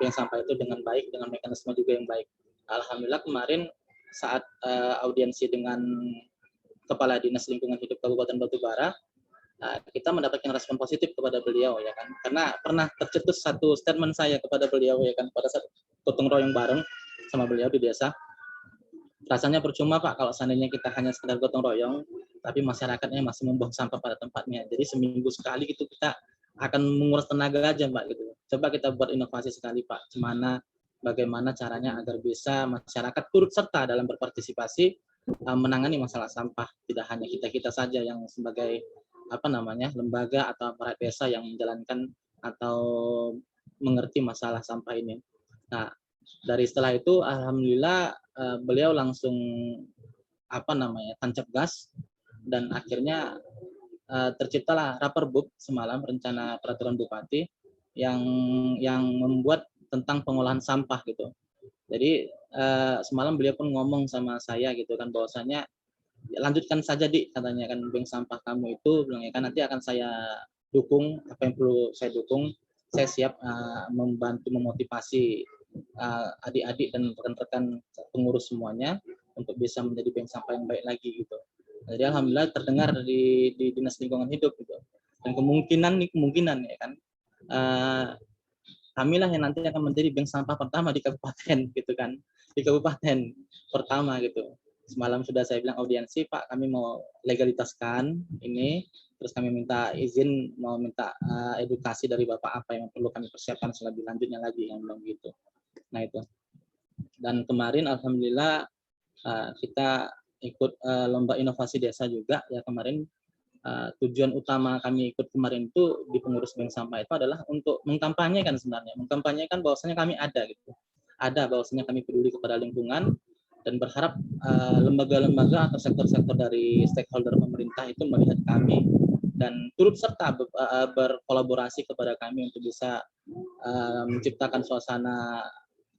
bank sampah itu dengan baik, dengan mekanisme juga yang baik. Alhamdulillah kemarin saat audiensi dengan Kepala Dinas Lingkungan Hidup Kabupaten Batubara, kita mendapatkan respon positif kepada beliau, ya kan. Karena pernah tercetus satu statement saya kepada beliau, ya kan, pada saat gotong royong bareng sama beliau di desa. Rasanya percuma Pak kalau seandainya kita hanya sekedar gotong royong, tapi masyarakatnya masih membuang sampah pada tempatnya. Jadi seminggu sekali gitu kita akan menguras tenaga aja Pak gitu. Coba kita buat inovasi sekali Pak, bagaimana caranya agar bisa masyarakat turut serta dalam berpartisipasi menangani masalah sampah. Tidak hanya kita saja yang sebagai lembaga atau aparat desa yang menjalankan atau mengerti masalah sampah ini. Nah, dari setelah itu alhamdulillah beliau langsung tancap gas, dan akhirnya terciptalah Raperbub semalam, rencana peraturan bupati yang membuat tentang pengolahan sampah gitu. Jadi semalam beliau pun ngomong sama saya gitu kan, bahwasanya lanjutkan saja katanya kan, bank sampah kamu itu bilang, ya kan, nanti akan saya dukung apa yang perlu saya dukung. Saya siap membantu memotivasi adik-adik dan rekan-rekan pengurus semuanya untuk bisa menjadi bank sampah yang baik lagi gitu. Jadi alhamdulillah terdengar di Dinas Lingkungan Hidup gitu. Dan kemungkinan ya kan, kamilah yang nanti akan menjadi bank sampah pertama di kabupaten gitu kan, di kabupaten pertama gitu. Semalam sudah saya bilang audiensi, Pak, kami mau legalitaskan ini, terus kami minta izin, mau minta edukasi dari Bapak apa yang perlu kami persiapkan lebih lanjutnya lagi, yang bilang gitu. Nah itu. Dan kemarin alhamdulillah kita ikut lomba inovasi desa juga ya kemarin. Tujuan utama kami ikut kemarin itu di pengurus bank sampah itu adalah untuk mengkampanyekan bahwasanya kami ada gitu. Ada bahwasanya kami peduli kepada lingkungan, dan berharap lembaga-lembaga atau sektor-sektor dari stakeholder pemerintah itu melihat kami dan turut serta berkolaborasi kepada kami untuk bisa menciptakan suasana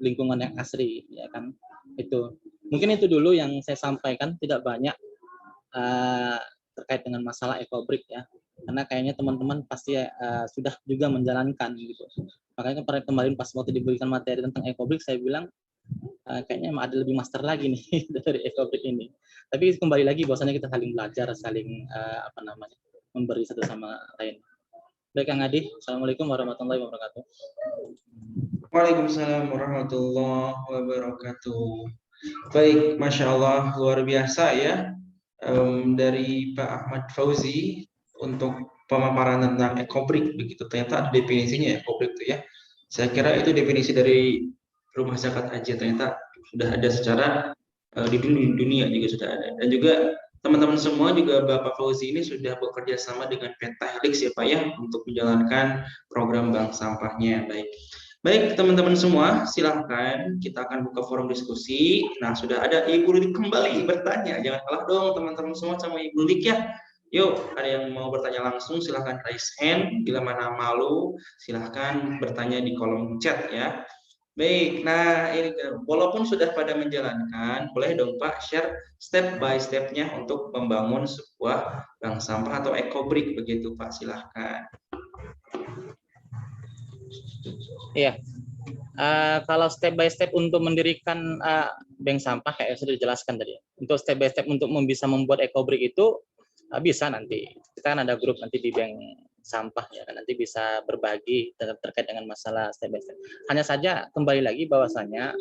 lingkungan yang asri, ya kan. Itu mungkin itu dulu yang saya sampaikan, tidak banyak terkait dengan masalah eco-brick ya, karena kayaknya teman-teman pasti sudah juga menjalankan gitu. Makanya kemarin pas waktu diberikan materi tentang eco-brick, saya bilang kayaknya emang ada lebih master lagi nih dari ekobrik ini. Tapi kembali lagi bahwasanya kita saling belajar, saling memberi satu sama lain. Baik Kang Adi, Assalamualaikum warahmatullahi wabarakatuh. Waalaikumsalam warahmatullahi wabarakatuh. Baik, Masya Allah, luar biasa ya dari Pak Ahmad Fauzi untuk pemaparan tentang ekobrik. Begitu ternyata ada definisinya ekobrik itu ya. Saya kira itu definisi dari rumah zakat aja, ternyata sudah ada secara di dunia juga sudah ada. Dan juga teman-teman semua juga Bapak Fauzi ini sudah bekerja sama dengan Pentahelix ya Pak ya untuk menjalankan program bank sampahnya. Baik teman-teman semua, silahkan kita akan buka forum diskusi. Nah, sudah ada Ibu Lilik kembali bertanya. Jangan kalah dong teman-teman semua sama Ibu Lilik ya. Yuk, ada yang mau bertanya langsung, silahkan raise hand. Bila mana malu, silahkan bertanya di kolom chat ya. Baik, nah ini walaupun sudah pada menjalankan, boleh dong Pak share step by step-nya untuk membangun sebuah bank sampah atau ekobrik begitu Pak, silahkan. Iya, kalau step by step untuk mendirikan bank sampah kayak sudah dijelaskan tadi. Untuk step by step untuk bisa membuat ekobrik itu bisa nanti. Kita kan ada grup nanti di bank sampah ya kan, nanti bisa berbagi terkait dengan masalah step by step. Hanya saja kembali lagi bahwasanya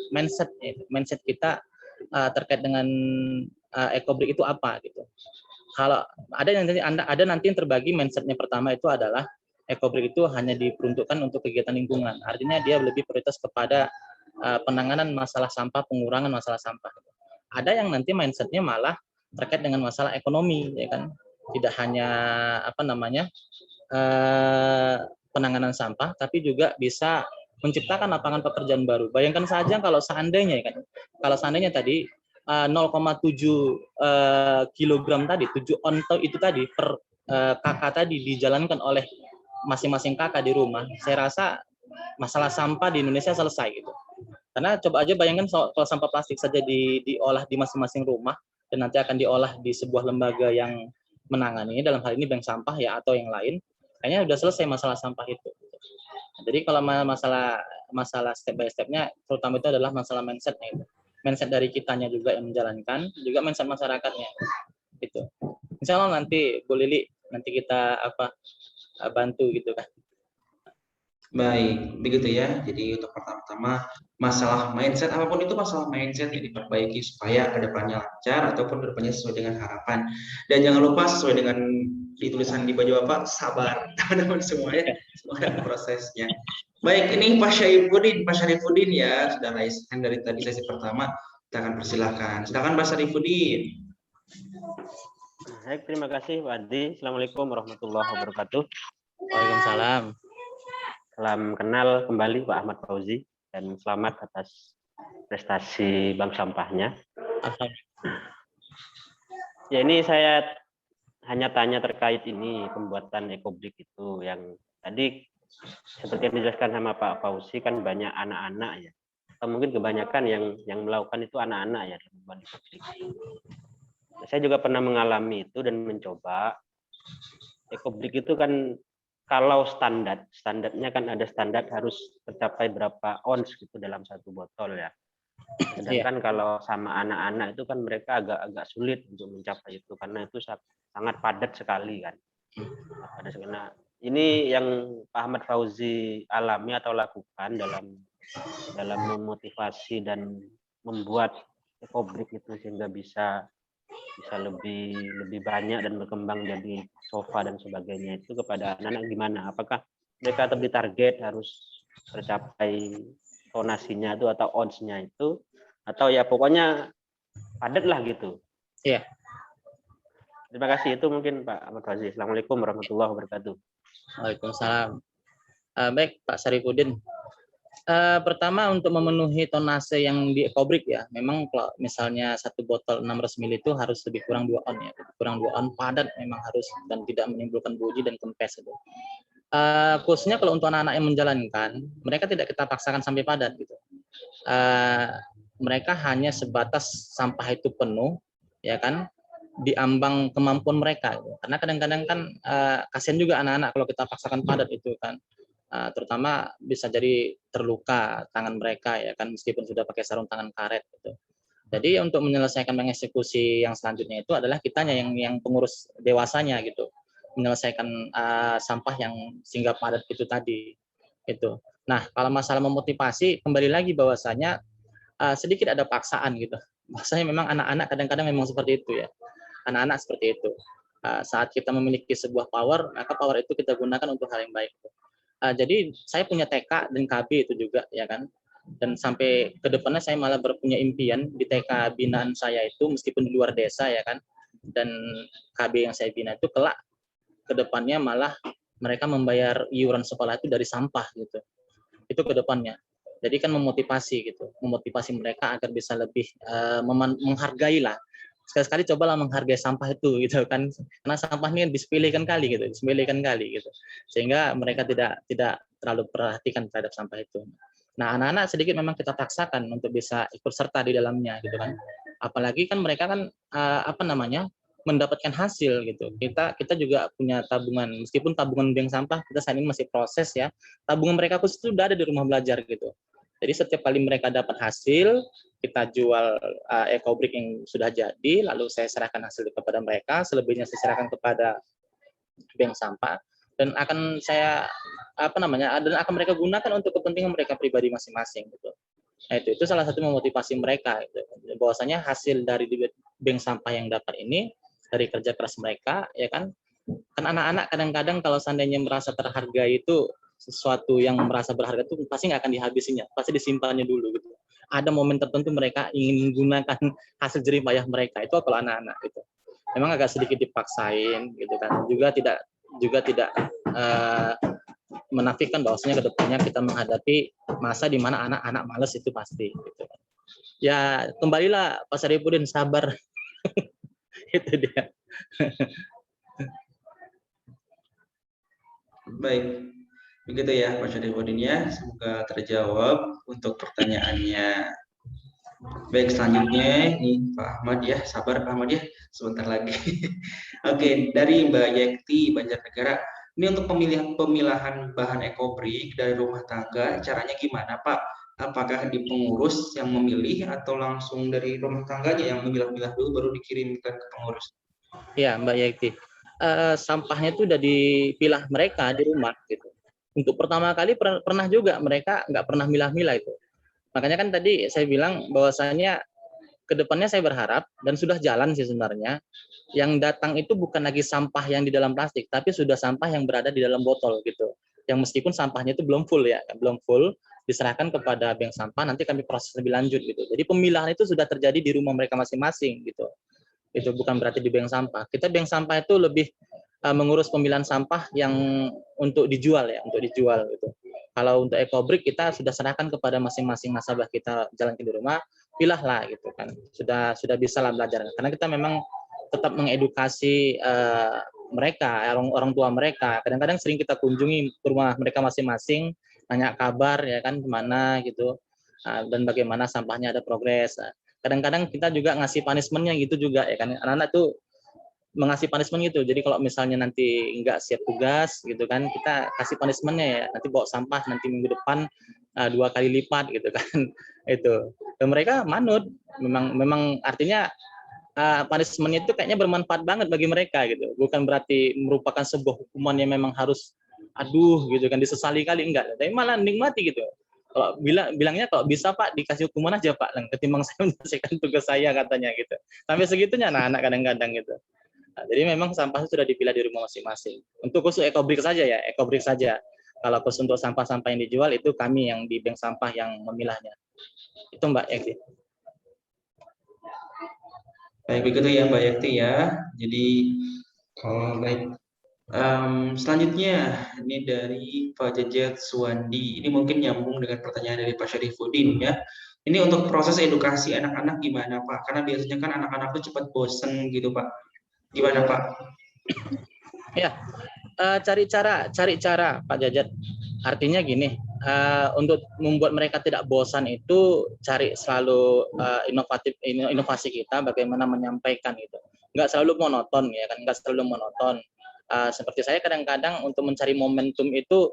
mindset kita terkait dengan ekobrik itu apa gitu. Kalau ada nanti yang terbagi mindsetnya pertama itu adalah ekobrik itu hanya diperuntukkan untuk kegiatan lingkungan. Artinya dia lebih prioritas kepada penanganan masalah sampah, pengurangan masalah sampah. Ada yang nanti mindsetnya malah terkait dengan masalah ekonomi, ya kan? Tidak hanya penanganan sampah, tapi juga bisa menciptakan lapangan pekerjaan baru. Bayangkan saja kalau seandainya tadi 0,7 kilogram tadi, 7 on itu tadi per kakak tadi dijalankan oleh masing-masing kakak di rumah, saya rasa masalah sampah di Indonesia selesai gitu. Karena coba aja bayangkan kalau sampah plastik saja diolah di masing-masing rumah dan nanti akan diolah di sebuah lembaga yang menangani, dalam hal ini bank sampah ya atau yang lain, kayaknya udah selesai masalah sampah itu. Jadi kalau masalah step by step-nya, terutama itu adalah masalah mindset-nya itu. Mindset dari kitanya juga yang menjalankan, juga mindset masyarakatnya. Gitu. Insya Allah nanti Bu Lili, nanti kita bantu gitu kan. Baik, begitu ya. Jadi untuk pertama-tama masalah mindset, apapun itu masalah mindset yang diperbaiki supaya kedepannya lancar ataupun kedepannya sesuai dengan harapan. Dan jangan lupa sesuai dengan ditulisan di baju Bapak, sabar teman-teman semuanya, semua ada prosesnya. Baik, ini Pak Syarifuddin ya, sudah raise hand dari tadi sesi pertama. Kita akan persilahkan. Silakan Pak Syarifuddin. Baik, terima kasih Pak Adi. Assalamualaikum warahmatullahi wabarakatuh. Waalaikumsalam. Salam kenal kembali Pak Ahmad Fauzi dan selamat atas prestasi bank sampahnya. Ya, ini saya hanya tanya terkait ini pembuatan ekobrik itu yang tadi seperti yang dijelaskan sama Pak Fauzi kan banyak anak-anak ya. Atau mungkin kebanyakan yang melakukan itu anak-anak ya dalam membuat ekobrik. Saya juga pernah mengalami itu dan mencoba. Ekobrik itu kan kalau standarnya kan ada standar harus tercapai berapa ons gitu dalam satu botol ya. Sedangkan kalau sama anak-anak itu kan mereka agak sulit untuk mencapai itu karena itu sangat padat sekali kan. Nah, ini yang Pak Ahmad Fauzi alami atau lakukan dalam memotivasi dan membuat ekobrik itu sehingga bisa lebih banyak dan berkembang jadi sofa dan sebagainya itu kepada anak-anak gimana? Apakah mereka tetap ditarget harus tercapai tonasinya itu atau odds-nya itu atau ya pokoknya padat lah gitu? Iya. Terima kasih, itu mungkin Pak Ahmad Fauzi. Assalamualaikum warahmatullahi wabarakatuh. Waalaikumsalam. Baik Pak Syarifuddin. Pertama untuk memenuhi tonase yang di ekobrik ya, memang kalau misalnya satu botol 600 ml itu harus lebih kurang 2 on ya, kurang 2 on padat memang harus dan tidak menimbulkan buji dan kempes itu. Khususnya kalau untuk anak-anak yang menjalankan, mereka tidak kita paksakan sampai padat gitu. Mereka hanya sebatas sampah itu penuh, ya kan, di ambang kemampuan mereka. Gitu. Karena kadang-kadang kan kasihan juga anak-anak kalau kita paksakan padat itu kan. terutama bisa jadi terluka tangan mereka ya kan, meskipun sudah pakai sarung tangan karet gitu. Jadi untuk menyelesaikan mengeksekusi yang selanjutnya itu adalah kitanya yang pengurus dewasanya gitu, menyelesaikan sampah yang singgah padat itu tadi itu. Nah kalau masalah memotivasi, kembali lagi bahwasanya sedikit ada paksaan gitu. Bahwasanya memang anak-anak kadang-kadang memang seperti itu ya, anak-anak seperti itu. Saat kita memiliki sebuah power, maka power itu kita gunakan untuk hal yang baik. Jadi saya punya TK dan KB itu juga ya kan, dan sampai ke depannya saya malah punya impian di TK binaan saya itu meskipun di luar desa ya kan, dan KB yang saya bina itu kelak ke depannya malah mereka membayar iuran sekolah itu dari sampah gitu. Itu ke depannya. Jadi kan memotivasi gitu, memotivasi mereka agar bisa lebih menghargai lah. Sekali-sekali cobalah menghargai sampah itu gitu kan, karena sampah ini disepelekan kali gitu, sehingga mereka tidak terlalu perhatikan terhadap sampah itu. Nah anak-anak sedikit memang kita paksakan untuk bisa ikut serta di dalamnya gitu kan, apalagi kan mereka kan mendapatkan hasil gitu. Kita juga punya tabungan, meskipun tabungan bank sampah kita saat ini masih proses ya, tabungan mereka pun sudah ada di rumah belajar gitu. Jadi setiap kali mereka dapat hasil, kita jual EcoBrick yang sudah jadi, lalu saya serahkan hasil kepada mereka, selebihnya saya serahkan kepada bank sampah, dan akan saya dan akan mereka gunakan untuk kepentingan mereka pribadi masing-masing gitu. Nah itu salah satu memotivasi mereka gitu. Bahwasanya hasil dari bank sampah yang dapat ini dari kerja keras mereka ya kan anak-anak kadang-kadang kalau seandainya merasa terhargai itu sesuatu yang merasa berharga itu pasti nggak akan dihabisinya, pasti disimpannya dulu gitu. Ada momen tertentu mereka ingin menggunakan hasil jerih payah mereka, itu kalau anak-anak gitu. Memang agak sedikit dipaksain gitu kan, juga tidak menafikan bahwasanya kedepannya kita menghadapi masa di mana anak-anak malas itu pasti gitu. Ya kembalilah Pak Saripudin, sabar. Itu dia. Baik, begitu ya Pak Syarifudin ya, semoga terjawab untuk pertanyaannya. Baik, selanjutnya ini Pak Ahmad ya, sabar Pak Ahmad ya, sebentar lagi. Oke, dari Mbak Yekti Banjarnegara, ini untuk pemilahan bahan EcoBrick dari rumah tangga, caranya gimana Pak? Apakah di pengurus yang memilih atau langsung dari rumah tangganya yang memilah-milah dulu baru dikirimkan ke pengurus? Ya Mbak Yekti, sampahnya itu udah dipilah mereka di rumah gitu. Untuk pertama kali pernah juga mereka nggak pernah milah-milah itu. Makanya kan tadi saya bilang bahwasanya kedepannya saya berharap dan sudah jalan sih sebenarnya, yang datang itu bukan lagi sampah yang di dalam plastik, tapi sudah sampah yang berada di dalam botol gitu. Yang meskipun sampahnya itu belum full ya, belum full, diserahkan kepada bank sampah, nanti kami proses lebih lanjut gitu. Jadi pemilahan itu sudah terjadi di rumah mereka masing-masing gitu. Itu bukan berarti di bank sampah. Kita bank sampah itu lebih mengurus pemilihan sampah yang untuk dijual ya, untuk dijual gitu. Kalau untuk EcoBrick kita sudah serahkan kepada masing-masing nasabah kita jalankan di rumah, pilahlah gitu kan. Sudah bisa lah belajar. Karena kita memang tetap mengedukasi mereka, orang tua mereka. Kadang-kadang sering kita kunjungi ke rumah mereka masing-masing, tanya kabar ya kan kemana gitu, dan bagaimana sampahnya ada progres. Kadang-kadang kita juga ngasih punishment-nya gitu juga ya kan. Anak-anak tuh mengasih punishment gitu. Jadi kalau misalnya nanti nggak siap tugas gitu kan, kita kasih punishment-nya ya. Nanti bawa sampah nanti minggu depan 2 kali lipat gitu kan. Itu. Dan mereka manut. Memang artinya punishment itu kayaknya bermanfaat banget bagi mereka gitu. Bukan berarti merupakan sebuah hukuman yang memang harus gitu kan, disesali kali enggak. Tapi malah nikmati gitu. Kalau bilangnya kalau bisa Pak dikasih hukuman aja Pak, ketimbang saya menyelesaikan tugas saya katanya gitu. Sampai segitunya anak-anak kadang-kadang gitu. Nah, jadi memang sampah itu sudah dipilah di rumah masing-masing. Untuk khusus EcoBrick saja ya, EcoBrick saja. Kalau khusus untuk sampah-sampah yang dijual itu kami yang di bank sampah yang memilahnya. Itu Mbak Ekti. Baik, begitu ya Mbak Yekti ya. Jadi baik. Selanjutnya ini dari Pak Jajat Suwandi. Ini mungkin nyambung dengan pertanyaan dari Pak Syarifudin ya. Ini untuk proses edukasi anak-anak gimana Pak? Karena biasanya kan anak-anak itu cepat bosen gitu Pak. Gimana Pak? Ya, cari cara Pak Jajat. Artinya gini, untuk membuat mereka tidak bosan itu cari selalu inovasi kita bagaimana menyampaikan itu. Nggak selalu monoton ya kan, nggak selalu monoton. Seperti saya kadang-kadang untuk mencari momentum itu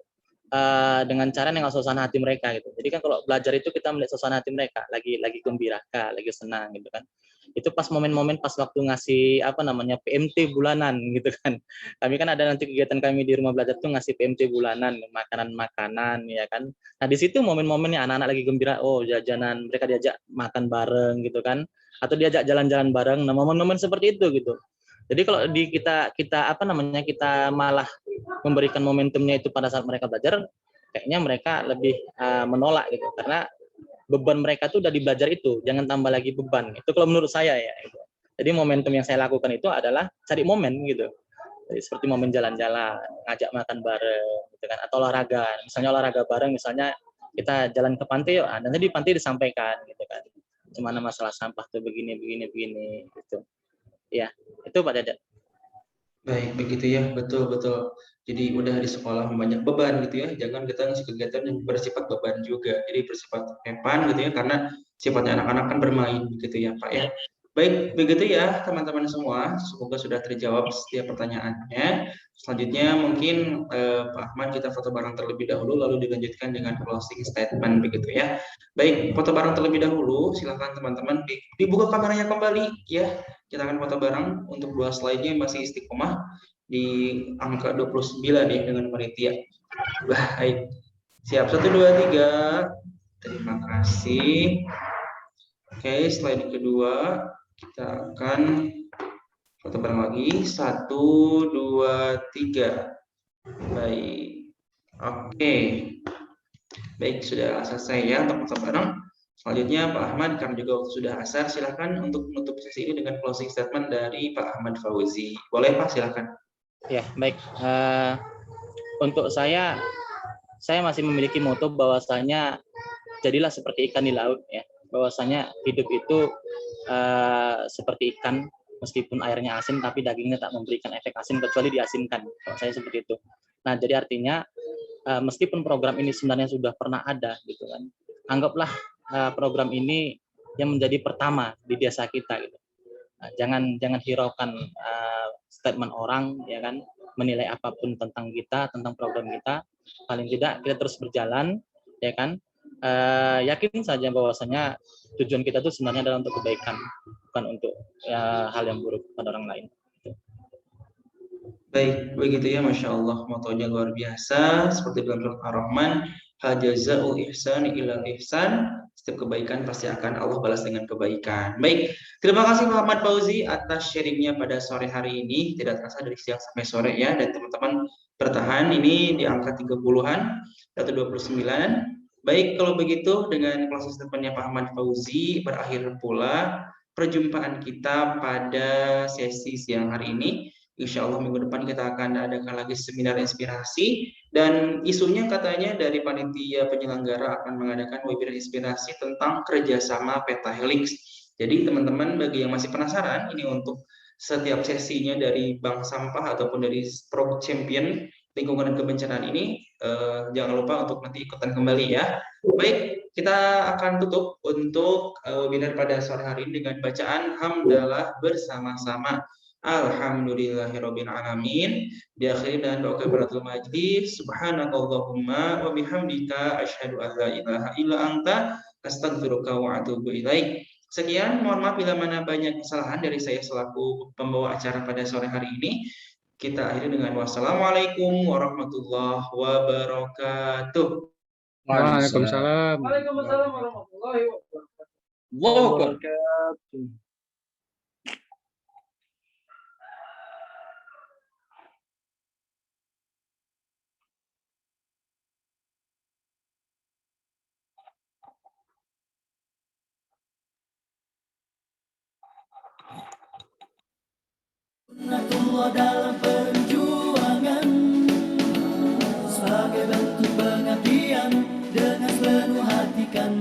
dengan cara dengan suasana hati mereka gitu. Jadi kan kalau belajar itu kita melihat suasana hati mereka lagi gembira, lagi senang gitu kan. Itu pas momen-momen pas waktu ngasih PMT bulanan gitu kan. Kami kan ada nanti kegiatan kami di rumah belajar tuh ngasih PMT bulanan, makanan-makanan ya kan. Nah, di situ momen-momennya anak-anak lagi gembira, oh jajanan, mereka diajak makan bareng gitu kan, atau diajak jalan-jalan bareng. Nah, momen-momen seperti itu gitu. Jadi kalau di kita malah memberikan momentumnya itu pada saat mereka belajar, kayaknya mereka lebih menolak gitu, karena beban mereka tuh udah di belajar itu, jangan tambah lagi beban. Itu kalau menurut saya ya. Gitu. Jadi momentum yang saya lakukan itu adalah cari momen gitu. Jadi seperti momen jalan-jalan, ngajak makan bareng, gitu kan, atau olahraga. Misalnya olahraga bareng, misalnya kita jalan ke pantai yuk, nanti di pantai disampaikan gitu kan. Gimana masalah sampah tuh begini gitu. Ya, itu Pak Dada. Baik, begitu ya, betul. Jadi udah di sekolah banyak beban gitu ya, jangan kita ngasih kegiatan yang bersifat beban juga. Jadi bersifat hepan gitu ya, karena sifatnya anak-anak kan bermain begitu ya Pak ya. Baik, begitu ya teman-teman semua, semoga sudah terjawab setiap pertanyaannya. Selanjutnya mungkin Pak Ahmad kita foto bareng terlebih dahulu, lalu dilanjutkan dengan closing statement begitu ya. Baik, foto bareng terlebih dahulu, silakan teman-teman dibuka kameranya kembali ya. Kita akan foto bareng untuk 2 slide-nya masih istiqomah di angka 29 ya dengan panitia. Baik. Siap, 1, 2, 3. Terima kasih. Oke, slide kedua kita akan foto bareng lagi. 1, 2, 3. Baik. Oke. Baik, sudah selesai ya untuk foto bareng. Selanjutnya Pak Ahmad, karena juga waktu sudah asar, silakan untuk menutup sesi ini dengan closing statement dari Pak Ahmad Fauzi. Boleh Pak, silakan. Ya, baik. Untuk saya masih memiliki moto bahwasanya jadilah seperti ikan di laut ya. Bahwasanya hidup itu seperti ikan, meskipun airnya asin tapi dagingnya tak memberikan efek asin kecuali diasinkan. Kalau saya seperti itu. Nah, jadi artinya meskipun program ini sebenarnya sudah pernah ada gitu kan. Anggaplah program ini yang menjadi pertama di desa kita gitu. Nah, jangan hiraukan statement orang ya kan, menilai apapun tentang kita, tentang program kita. Paling tidak kita terus berjalan ya kan. Yakin saja bahwasanya tujuan kita itu sebenarnya adalah untuk kebaikan, bukan untuk hal yang buruk pada orang lain. Baik, begitu ya, Masya Allah, motonya luar biasa, seperti dalam surat Ar-Rahman, hal jaza'ul ihsani illa ihsan, setiap kebaikan pasti akan Allah balas dengan kebaikan. Baik, terima kasih Muhammad Fauzi atas sharingnya pada sore hari ini, tidak terasa dari siang sampai sore ya, dan teman-teman bertahan, ini di angka 30-an, atau 29. Baik, kalau begitu dengan closing statement-nya Pak Ahmad Fauzi, berakhir pula perjumpaan kita pada sesi siang hari ini. Insya Allah minggu depan kita akan adakan lagi seminar inspirasi, dan isunya katanya dari panitia penyelenggara akan mengadakan webinar inspirasi tentang kerjasama pentahelix. Jadi teman-teman bagi yang masih penasaran, ini untuk setiap sesinya dari bank sampah ataupun dari Pro Champion lingkungan dan kebencanaan ini, jangan lupa untuk nanti ikutan kembali ya. Baik, kita akan tutup untuk webinar pada sore hari ini dengan bacaan hamdalah bersama-sama. Alhamdulillahirabbil alamin. Di akhir dan doa kafaratul majlis, subhanakallahumma wa bihamdika asyhadu an la ilaha illa anta astaghfiruka wa atubu ilaik. Sekian, mohon maaf bila mana banyak kesalahan dari saya selaku pembawa acara pada sore hari ini. Kita akhiri dengan wassalamualaikum warahmatullahi wabarakatuh. Waalaikumsalam. Waalaikumsalam warahmatullahi wabarakatuh. Sunnatullah dalam perjuangan sebagai bentuk pengabdian dengan sepenuh hati kan